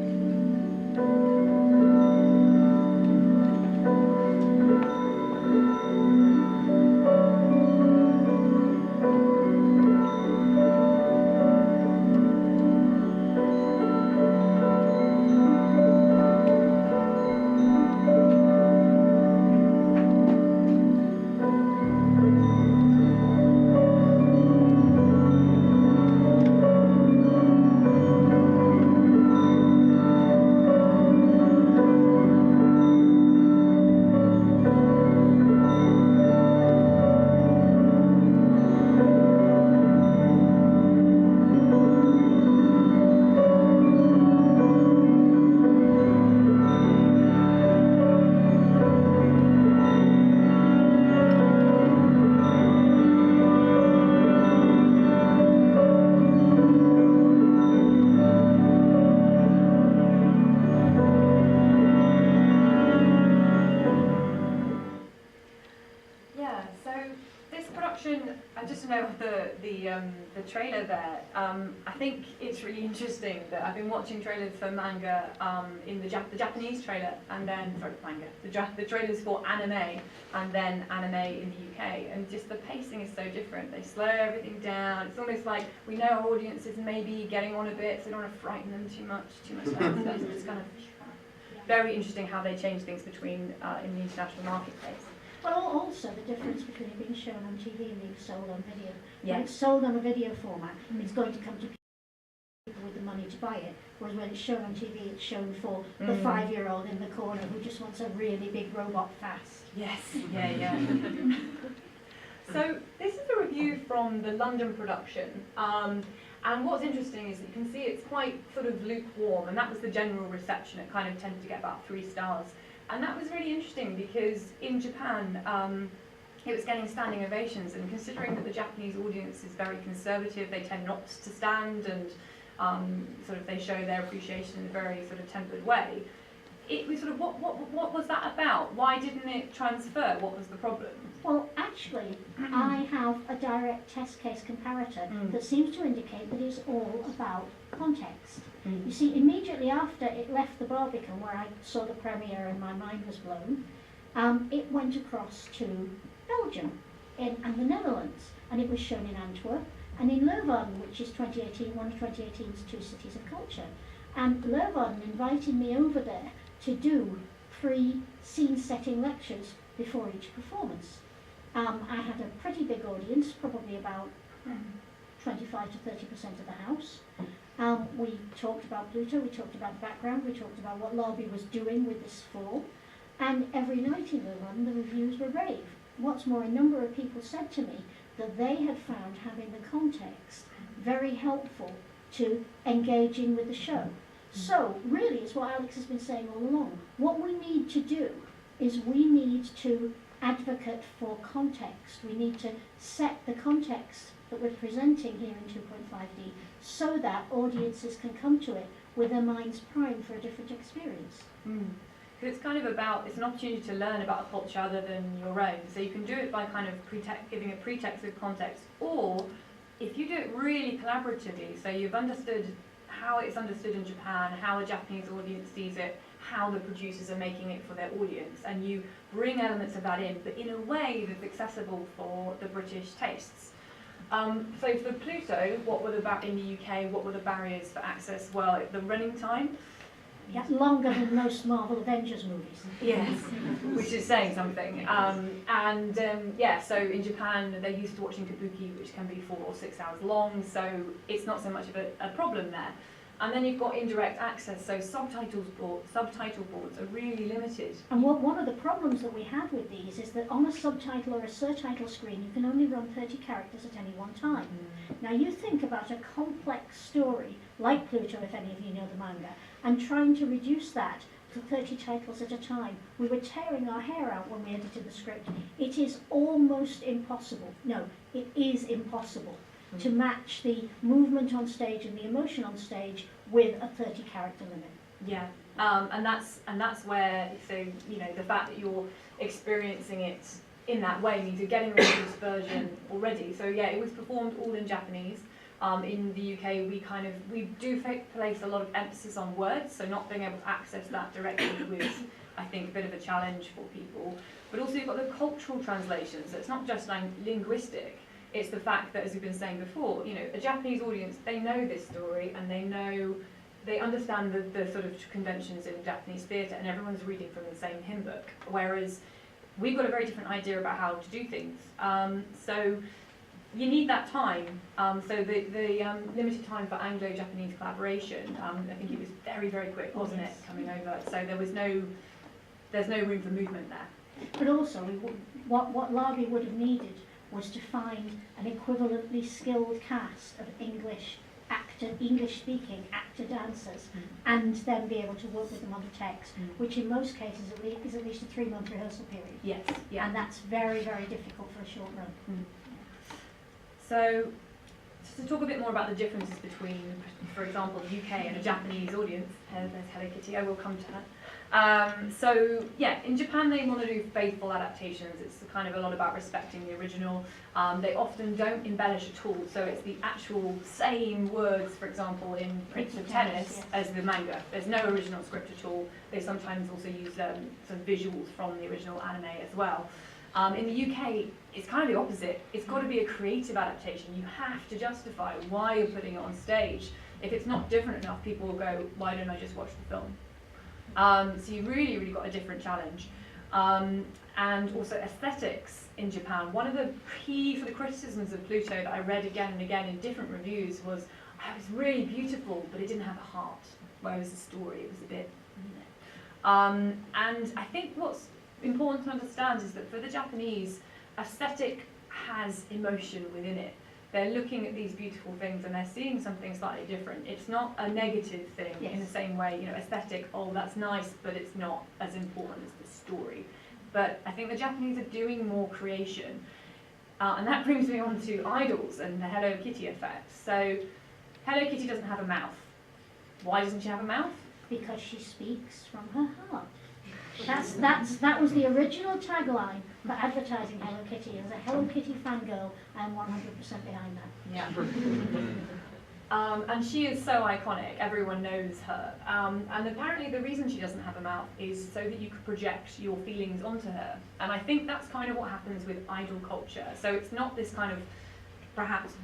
Just to know the trailer there, I think it's really interesting that I've been watching trailers for manga in the Japanese trailer, and then, sorry, manga, the trailers for anime, and then anime in the UK, and just the pacing is so different. They slow everything down. It's almost like we know our audience is maybe getting on a bit, so we don't want to frighten them too much fast. It's kind of very interesting how they change things between in the international marketplace. Well, also the difference between it being shown on TV and being sold on video. Yeah. When it's sold on a video format, it's going to come to people with the money to buy it, whereas when it's shown on TV, it's shown for the 5-year-old in the corner who just wants a really big robot fast. Yes, yeah. So this is a review from the London production. And what's interesting is that you can see it's quite sort of lukewarm, and that was the general reception. It kind of tended to get about 3 stars. And that was really interesting because in Japan, it was getting standing ovations, and considering that the Japanese audience is very conservative, they tend not to stand, and sort of they show their appreciation in a very sort of tempered way. It was sort of, what was that about? Why didn't it transfer? What was the problem? Well, actually, I have a direct test case comparator that seems to indicate that it's all about context. You see, immediately after it left the Barbican, where I saw the premiere and my mind was blown, it went across to Belgium and the Netherlands, and it was shown in Antwerp and in Leeuwarden, which is 2018, one of 2018's 2 cities of culture. And Leeuwarden invited me over there to do 3 scene-setting lectures before each performance. I had a pretty big audience, probably about 25 to 30% of the house. We talked about Pluto, we talked about the background, we talked about what Larby was doing with this fall, and every night in Leeuwarden the reviews were rave. What's more, a number of people said to me that they had found having the context very helpful to engaging with the show. So, really, it's what Alex has been saying all along. What we need to do is we need to advocate for context. We need to set the context that we're presenting here in 2.5D so that audiences can come to it with their minds primed for a different experience. Because it's kind of about, it's an opportunity to learn about a culture other than your own. So you can do it by kind of giving a pretext of context, or if you do it really collaboratively, so you've understood how it's understood in Japan, how the Japanese audience sees it, how the producers are making it for their audience, and you bring elements of that in, but in a way that's accessible for the British tastes. So for Pluto, what were in the UK, what were the barriers for access? Well, the running time. Yeah, longer than most Marvel Avengers movies. Yes, which is saying something. Yeah, so in Japan they're used to watching kabuki, which can be 4 or 6 hours long, so it's not so much of a problem there. And then you've got indirect access, so subtitle boards are really limited. And one of the problems that we have with these is that on a subtitle or a surtitle screen, you can only run 30 characters at any one time. Now you think about a complex story, like Pluto, if any of you know the manga, and trying to reduce that to 30 titles at a time. We were tearing our hair out when we edited the script. It is almost impossible. No, it is impossible to match the movement on stage and the emotion on stage with a 30 character limit. Yeah, and that's where, so you know, the fact that you're experiencing it in that way means you're getting the reduced version already. So yeah, it was performed all in Japanese. In the UK, we do place a lot of emphasis on words, so not being able to access that directly was, I think, a bit of a challenge for people. But also you've got the cultural translation, so it's not just linguistic. It's the fact that, as we've been saying before, you know, a Japanese audience, they know this story and they understand the sort of conventions in Japanese theatre, and everyone's reading from the same hymn book. Whereas we've got a very different idea about how to do things. So you need that time. So the limited time for Anglo-Japanese collaboration, I think it was very, very quick, wasn't it, coming over? So there's no room for movement there. But also, what Larby would have needed was to find an equivalently skilled cast of English-speaking actor dancers, and then be able to work with them on the text, which in most cases is at least a 3-month rehearsal period. Yes, yeah. And that's very, very difficult for a short run. So, just to talk a bit more about the differences between, for example, the UK and a Japanese audience. There's Hello Kitty, I will come to her. So yeah, in Japan they want to do faithful adaptations. It's kind of a lot about respecting the original. They often don't embellish at all, so it's the actual same words, for example, in Prince of Tennis as the manga. There's no original script at all. They sometimes also use some visuals from the original anime as well. In the UK, it's kind of the opposite. It's got to be a creative adaptation. You have to justify why you're putting it on stage. If it's not different enough, people will go, why don't I just watch the film? So you really, really got a different challenge. And also aesthetics in Japan. One of the key sort of criticisms of Pluto that I read again and again in different reviews was, it was really beautiful, but it didn't have a heart. Whereas the story, it was a bit, and I think what's important to understand is that for the Japanese, aesthetic has emotion within it. They're looking at these beautiful things and they're seeing something slightly different. It's not a negative thing in the same way, you know, aesthetic, oh, that's nice, but it's not as important as the story. But I think the Japanese are doing more creation. And that brings me on to idols and the Hello Kitty effect. So Hello Kitty doesn't have a mouth. Why doesn't she have a mouth? Because she speaks from her heart. That was the original tagline for advertising Hello Kitty. As a Hello Kitty fangirl, I am 100% behind that. Yeah. And she is so iconic, everyone knows her. And apparently the reason she doesn't have a mouth is so that you could project your feelings onto her. And I think that's kind of what happens with idol culture. So it's not this kind of, perhaps,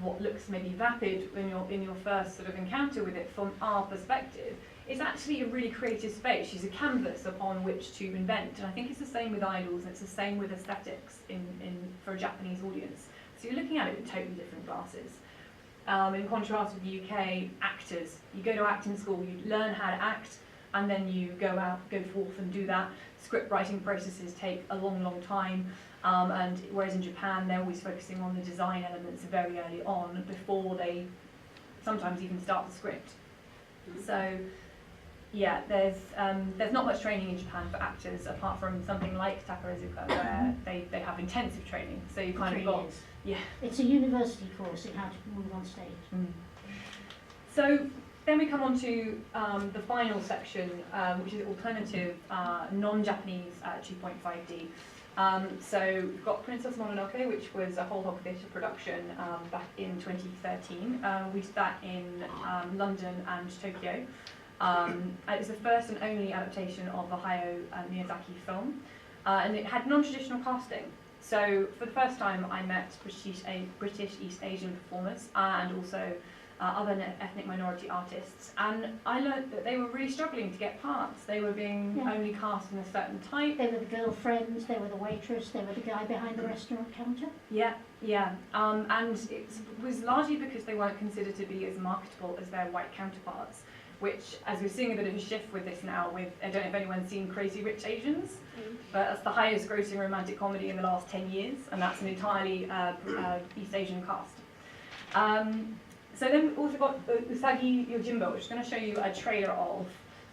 what looks maybe vapid in your first sort of encounter with it from our perspective. It's actually a really creative space. She's a canvas upon which to invent. And I think it's the same with idols, and it's the same with aesthetics for a Japanese audience. So you're looking at it with totally different glasses. In contrast with the UK actors, you go to acting school, you learn how to act, and then you go forth and do that. Script writing processes take a long, long time, and whereas in Japan they're always focusing on the design elements very early on before they sometimes even start the script. So yeah, there's not much training in Japan for actors apart from something like Takarazuka where they have intensive training. So you kind of got yeah. It's a university course in how to move on stage. Mm. So then we come on to the final section, which is alternative non-Japanese 2.5D. So we've got Princess Mononoke, which was a whole hog theatre production back in 2013. We did that in London and Tokyo. It was the first and only adaptation of a Hayao Miyazaki film, and it had non-traditional casting. So for the first time I met British East Asian performers and also other ethnic minority artists, and I learned that they were really struggling to get parts. They were being only cast in a certain type. They were the girlfriends, they were the waitress, they were the guy behind the restaurant counter. Yeah, yeah. And it was largely because they weren't considered to be as marketable as their white counterparts, which, as we're seeing a bit of a shift with this now, with, I don't know if anyone's seen Crazy Rich Asians, but that's the highest grossing romantic comedy in the last 10 years, and that's an entirely East Asian cast. So then we've also got Usagi Yojimbo, which is going to show you a trailer of,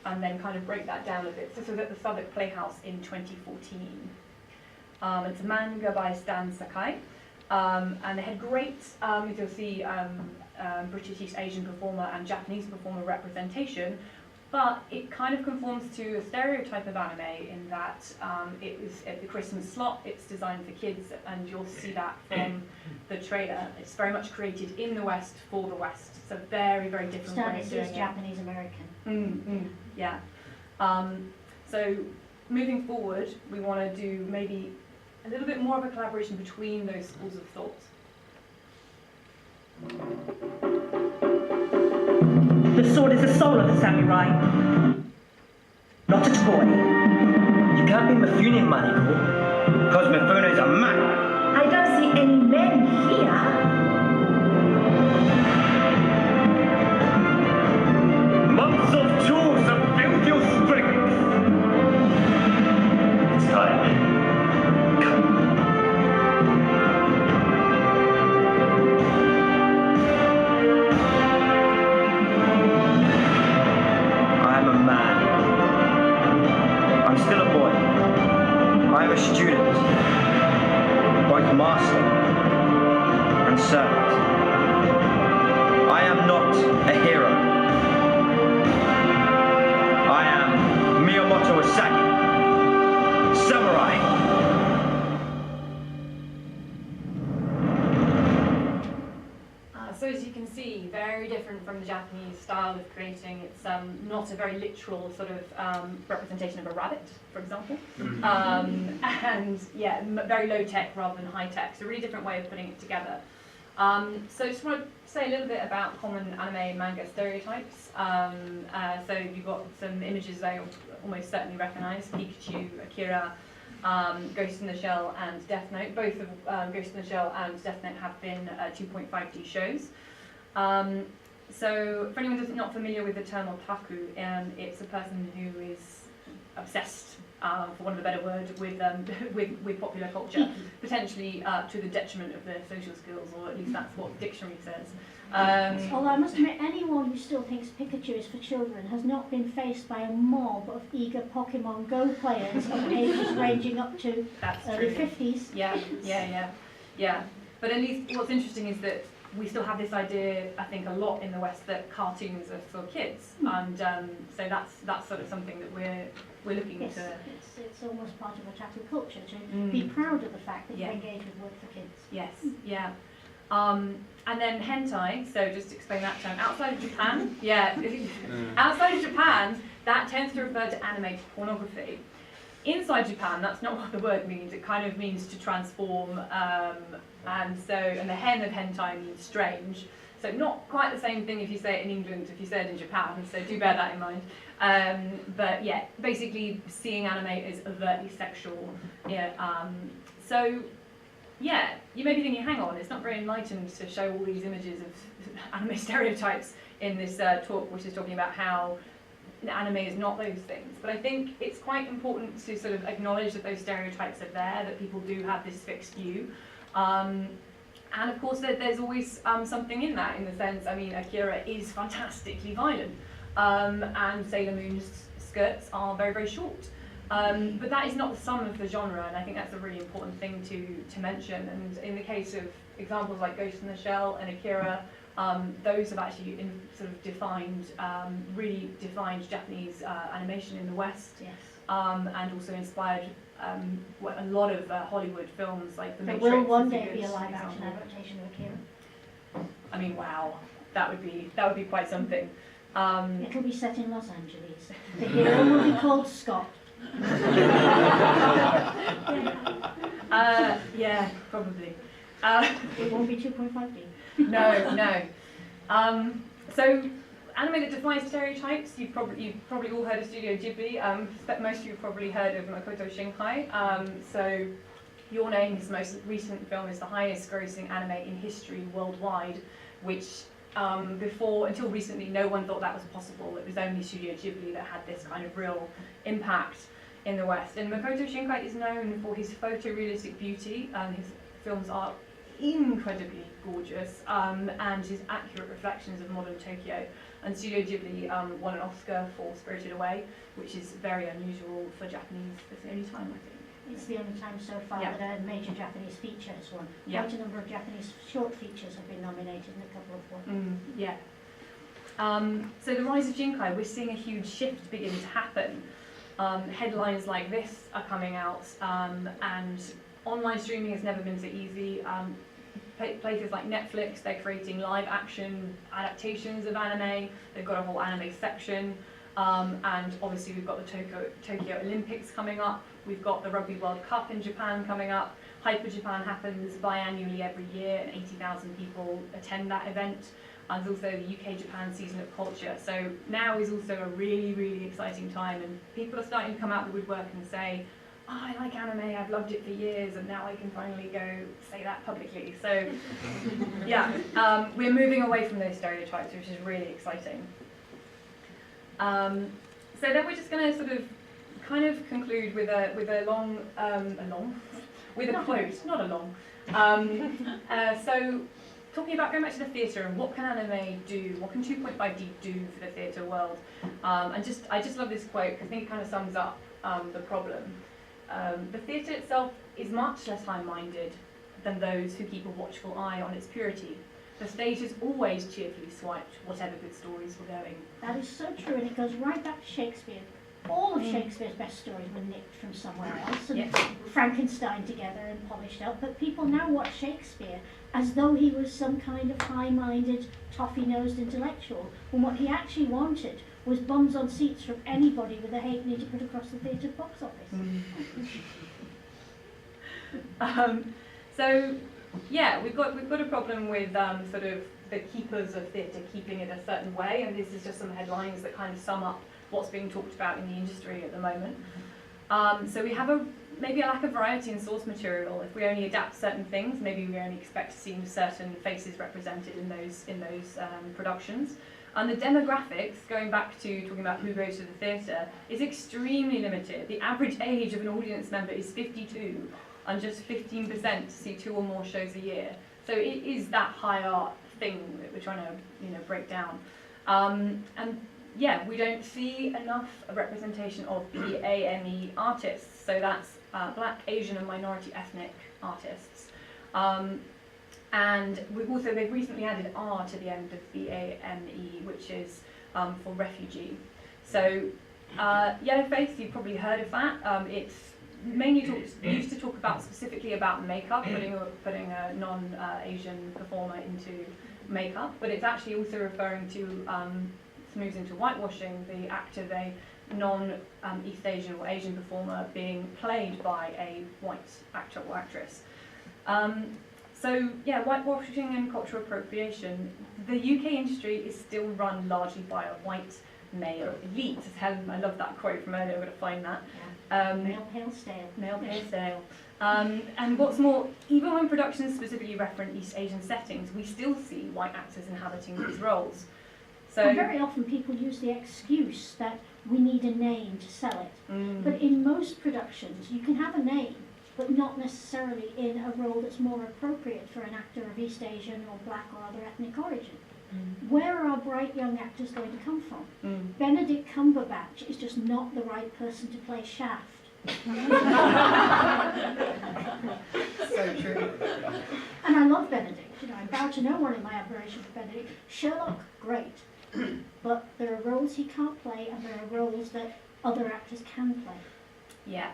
and then kind of break that down a bit. This was at the Southwark Playhouse in 2014. It's a manga by Stan Sakai, and they had great, as you'll see, British East Asian performer and Japanese performer representation, but it kind of conforms to a stereotype of anime in that it was at the Christmas slot, it's designed for kids, and you'll see that from the trailer. It's very much created in the West for the West. It's a very, very different way of doing it. Japanese American. Yeah. So moving forward, we want to do maybe a little bit more of a collaboration between those schools of thought. The sword is the soul of the samurai, not a toy. You can't be Mifune, Maniko, because Mifune is a man. I don't see any men here. Months of tools have built your strength. It's time. I'm a man. I'm still a boy. I'm a student, both master and servant. I am not a hero. I am Miyamoto Asagi, samurai. So as you can see, very different from the Japanese style of creating. It's not a very literal sort of representation of a rabbit, for example. And yeah, very low tech rather than high tech. So a really different way of putting it together. So just want to say a little bit about common anime and manga stereotypes. So you've got some images that you'll almost certainly recognise: Pikachu, Akira, Ghost in the Shell and Death Note. Both of Ghost in the Shell and Death Note have been 2.5D shows. So for anyone who's not familiar with the term otaku, it's a person who is obsessed, for want of a better word, with popular culture, potentially to the detriment of their social skills, or at least that's what the dictionary says. Although I must admit, anyone who still thinks Pikachu is for children has not been faced by a mob of eager Pokemon Go players of ages ranging up to early 50s. Yeah. But at least what's interesting is that we still have this idea, I think, a lot in the West that cartoons are for kids, and so that's sort of something that we're looking Yes, to. it's almost part of otaku culture to be proud of the fact that you engage with work for kids. Yes, yeah. And then hentai, so just to explain that term, outside of Japan, outside of Japan, that tends to refer to animated pornography. Inside Japan, that's not what the word means. It kind of means to transform, and the hen of hentai means strange. So not quite the same thing if you say it in England, if you say it in Japan, so do bear that in mind. But yeah, basically seeing anime is overtly sexual. So yeah, you may be thinking, hang on, it's not very enlightened to show all these images of anime stereotypes in this talk, which is talking about how anime is not those things. But I think it's quite important to sort of acknowledge that those stereotypes are there, that people do have this fixed view. And of course, there's always something in that, in the sense, I mean, Akira is fantastically violent, and Sailor Moon's skirts are very, very short. But that is not the sum of the genre, and I think that's a really important thing to mention. And in the case of examples like Ghost in the Shell and Akira, those have actually sort of defined, really defined Japanese animation in the West, and also inspired a lot of Hollywood films like The Matrix. There will one day be a live-action adaptation of Akira. I mean, wow, that would be quite something. It'll be set in Los Angeles. The hero will be called Scott. Yeah, probably. It won't be 2.5D. No. So, anime that defies stereotypes. You've probably all heard of Studio Ghibli. But most of you have probably heard of Makoto Shinkai. So, Your Name, his most recent film, is the highest-grossing anime in history worldwide, which until recently, no one thought that was possible. It was only Studio Ghibli that had this kind of real impact in the West. And Makoto Shinkai is known for his photorealistic beauty. His films are incredibly gorgeous, and his accurate reflections of modern Tokyo. And Studio Ghibli won an Oscar for Spirited Away, which is very unusual for Japanese. It's the only time, I think. It's the only time so far that a major Japanese feature has won. Quite a number of Japanese short features have been nominated and a couple have won. So the rise of Jinkai, we're seeing a huge shift begin to happen. Headlines like this are coming out, and online streaming has never been so easy. Places like Netflix, they're creating live action adaptations of anime. They've got a whole anime section. And obviously we've got the Tokyo Olympics coming up. We've got the Rugby World Cup in Japan coming up. Hyper Japan happens biannually every year, and 80,000 people attend that event. And there's also the UK-Japan Season of Culture. So now is also a really, really exciting time, and people are starting to come out of the woodwork and say, oh, I like anime, I've loved it for years, and now I can finally go say that publicly. So yeah, we're moving away from those stereotypes, which is really exciting. So then we're just going to sort of kind of conclude with a quote, not a long. So talking about going back to the theatre and what can anime do, what can 2.5D do for the theatre world, I just love this quote because I think it kind of sums up the problem. The theatre itself is much less high-minded than those who keep a watchful eye on its purity. The stage has always cheerfully swiped whatever good stories were going. That is so true, and it goes right back to Shakespeare. All of Shakespeare's best stories were nicked from somewhere else and Frankenstein together and polished up, but people now watch Shakespeare as though he was some kind of high-minded, toffee-nosed intellectual, when what he actually wanted was bums on seats from anybody with a halfpenny to put across the theatre box office. So, yeah, we've got a problem with sort of the keepers of theatre keeping it a certain way, and this is just some headlines that kind of sum up what's being talked about in the industry at the moment. So we have maybe a lack of variety in source material. If we only adapt certain things, maybe we only expect to see certain faces represented in those productions. And the demographics, going back to talking about who goes to the theatre, is extremely limited. The average age of an audience member is 52, and just 15% see 2 or more shows a year. So it is that high art thing that we're trying to break down. And yeah, we don't see enough representation of PAME artists. So that's Black, Asian and minority ethnic artists. And they've recently added R to the end of the AME, which is for refugee. So yellowface, you've probably heard of that. It's mainly used to talk about specifically about makeup, putting a non-Asian performer into makeup, but it's actually also referring to, moves into whitewashing, the act of a non-East Asian or Asian performer being played by a white actor or actress. So yeah, whitewashing and cultural appropriation. The UK industry is still run largely by a white male elite. Helen, I love that quote from earlier, I'm going to find that. Male pale stale. Male pale stale. And what's more, even when productions specifically reference East Asian settings, we still see white actors inhabiting these roles. So and very often people use the excuse that we need a name to sell it. But in most productions, you can have a name, but not necessarily in a role that's more appropriate for an actor of East Asian or black or other ethnic origin. Where are our bright young actors going to come from? Benedict Cumberbatch is just not the right person to play Shaft. So true. And I love Benedict. You know, I'm proud to know one in my admiration for Benedict. Sherlock, great. But there are roles he can't play, and there are roles that other actors can play. Yeah.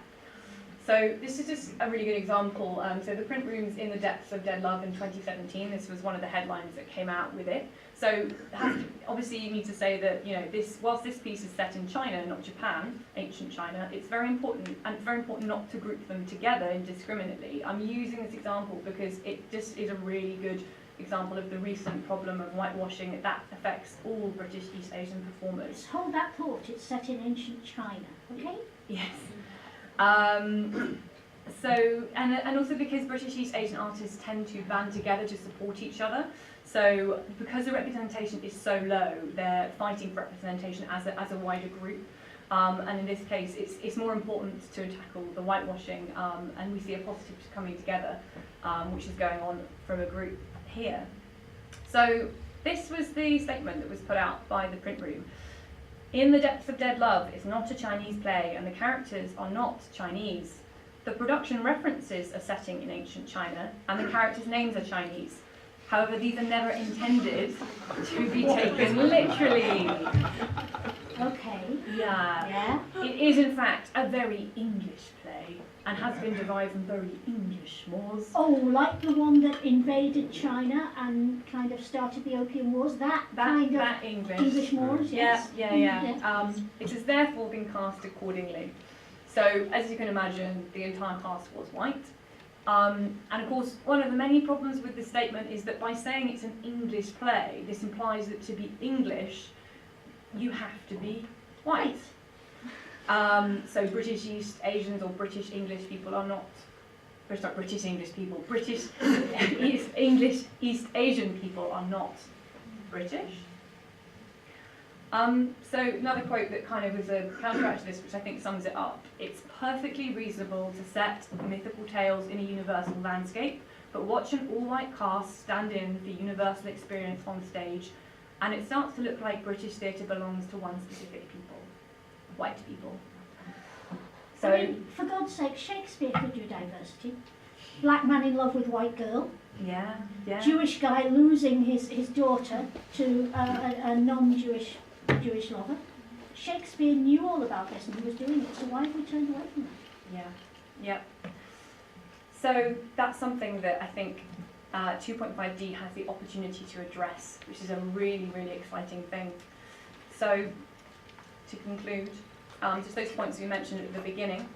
So this is just a really good example. So the print room's In the Depths of Dead Love in 2017. This was one of the headlines that came out with it. So obviously you need to say that, you know, whilst this piece is set in China, not Japan, ancient China, it's very important, and it's very important not to group them together indiscriminately. I'm using this example because it just is a really good example of the recent problem of whitewashing that affects all British East Asian performers. Just hold that thought, it's set in ancient China, okay? Yes. So, and also because British East Asian artists tend to band together to support each other. So because the representation is so low, they're fighting for representation as a wider group. And in this case, it's more important to tackle the whitewashing, and we see a positive coming together, which is going on from a group here. So this was the statement that was put out by the print room. In the Depths of Dead Love is not a Chinese play, and the characters are not Chinese. The production references a setting in ancient China, and the characters' names are Chinese. However, these are never intended to be taken literally. Okay. Yeah. It is, in fact, a very English play, and has been derived from very English moors. Oh, like the one that invaded China and kind of started the Opium Wars? That English Moors, yes. Yeah. It has therefore been cast accordingly. So, as you can imagine, the entire cast was white. And of course, one of the many problems with this statement is that by saying it's an English play, this implies that to be English, you have to be white. So British East Asians or British English people are not, not British English people, British English East Asian people are not British. So another quote that kind of is a counteract to this, which I think sums it up. It's perfectly reasonable to set mythical tales in a universal landscape, but watch an all-white cast stand in for universal experience on stage, and it starts to look like British theatre belongs to one specific people, white people. So, I mean, for God's sake, Shakespeare could do diversity. Black man in love with white girl. Yeah. Jewish guy losing his daughter to a non-Jewish lover. Shakespeare knew all about this and he was doing it, so why have we turned away from that? Yeah. So that's something that I think 2.5D has the opportunity to address, which is a really, really exciting thing. So, to conclude, just those points we mentioned at the beginning,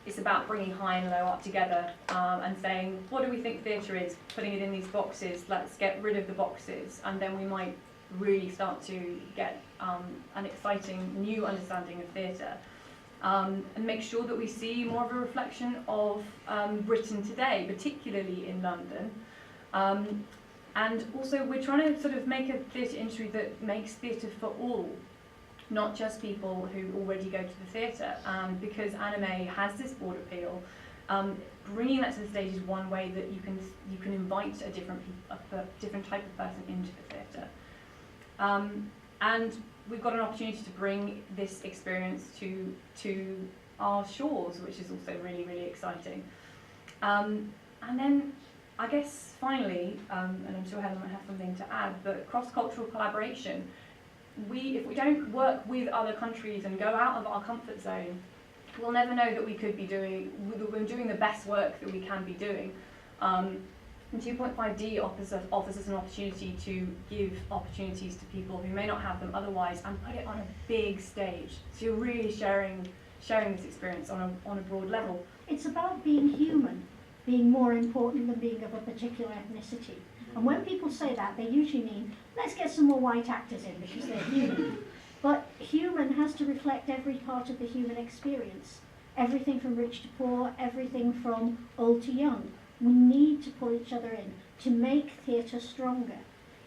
it's about bringing high and low up together and saying, what do we think theatre is? Putting it in these boxes, let's get rid of the boxes, and then we might really start to get an exciting new understanding of theatre. And make sure that we see more of a reflection of Britain today, particularly in London. And also we're trying to sort of make a theatre industry that makes theatre for all, not just people who already go to the theatre. Because anime has this broad appeal, bringing that to the stage is one way that you can invite a different type of person into the theatre. And we've got an opportunity to bring this experience to our shores, which is also really, really exciting. And then I guess finally, and I'm sure Helen might have something to add, but cross-cultural collaboration. If we don't work with other countries and go out of our comfort zone, we'll never know that we're doing the best work that we can be doing. And 2.5D offers us an opportunity to give opportunities to people who may not have them otherwise, and put it on a big stage. So you're really sharing this experience on a broad level. It's about being human, being more important than being of a particular ethnicity. And when people say that, they usually mean, let's get some more white actors in because they're human. But human has to reflect every part of the human experience. Everything from rich to poor, everything from old to young. We need to pull each other in to make theatre stronger.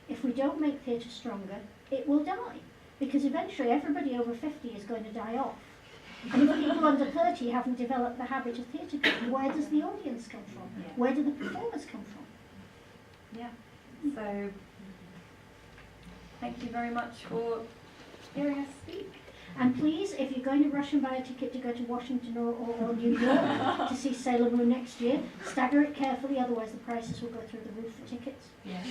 If we don't make theatre stronger, it will die. Because eventually everybody over 50 is going to die off. And if people under 30 haven't developed the habit of theatre going, where does the audience come from? Yeah. Where do the performers come from? Yeah. So, thank you very much for hearing us speak. And please, if you're going to rush and buy a ticket to go to Washington or New York to see Sailor Moon next year, stagger it carefully, otherwise the prices will go through the roof for tickets. Yeah.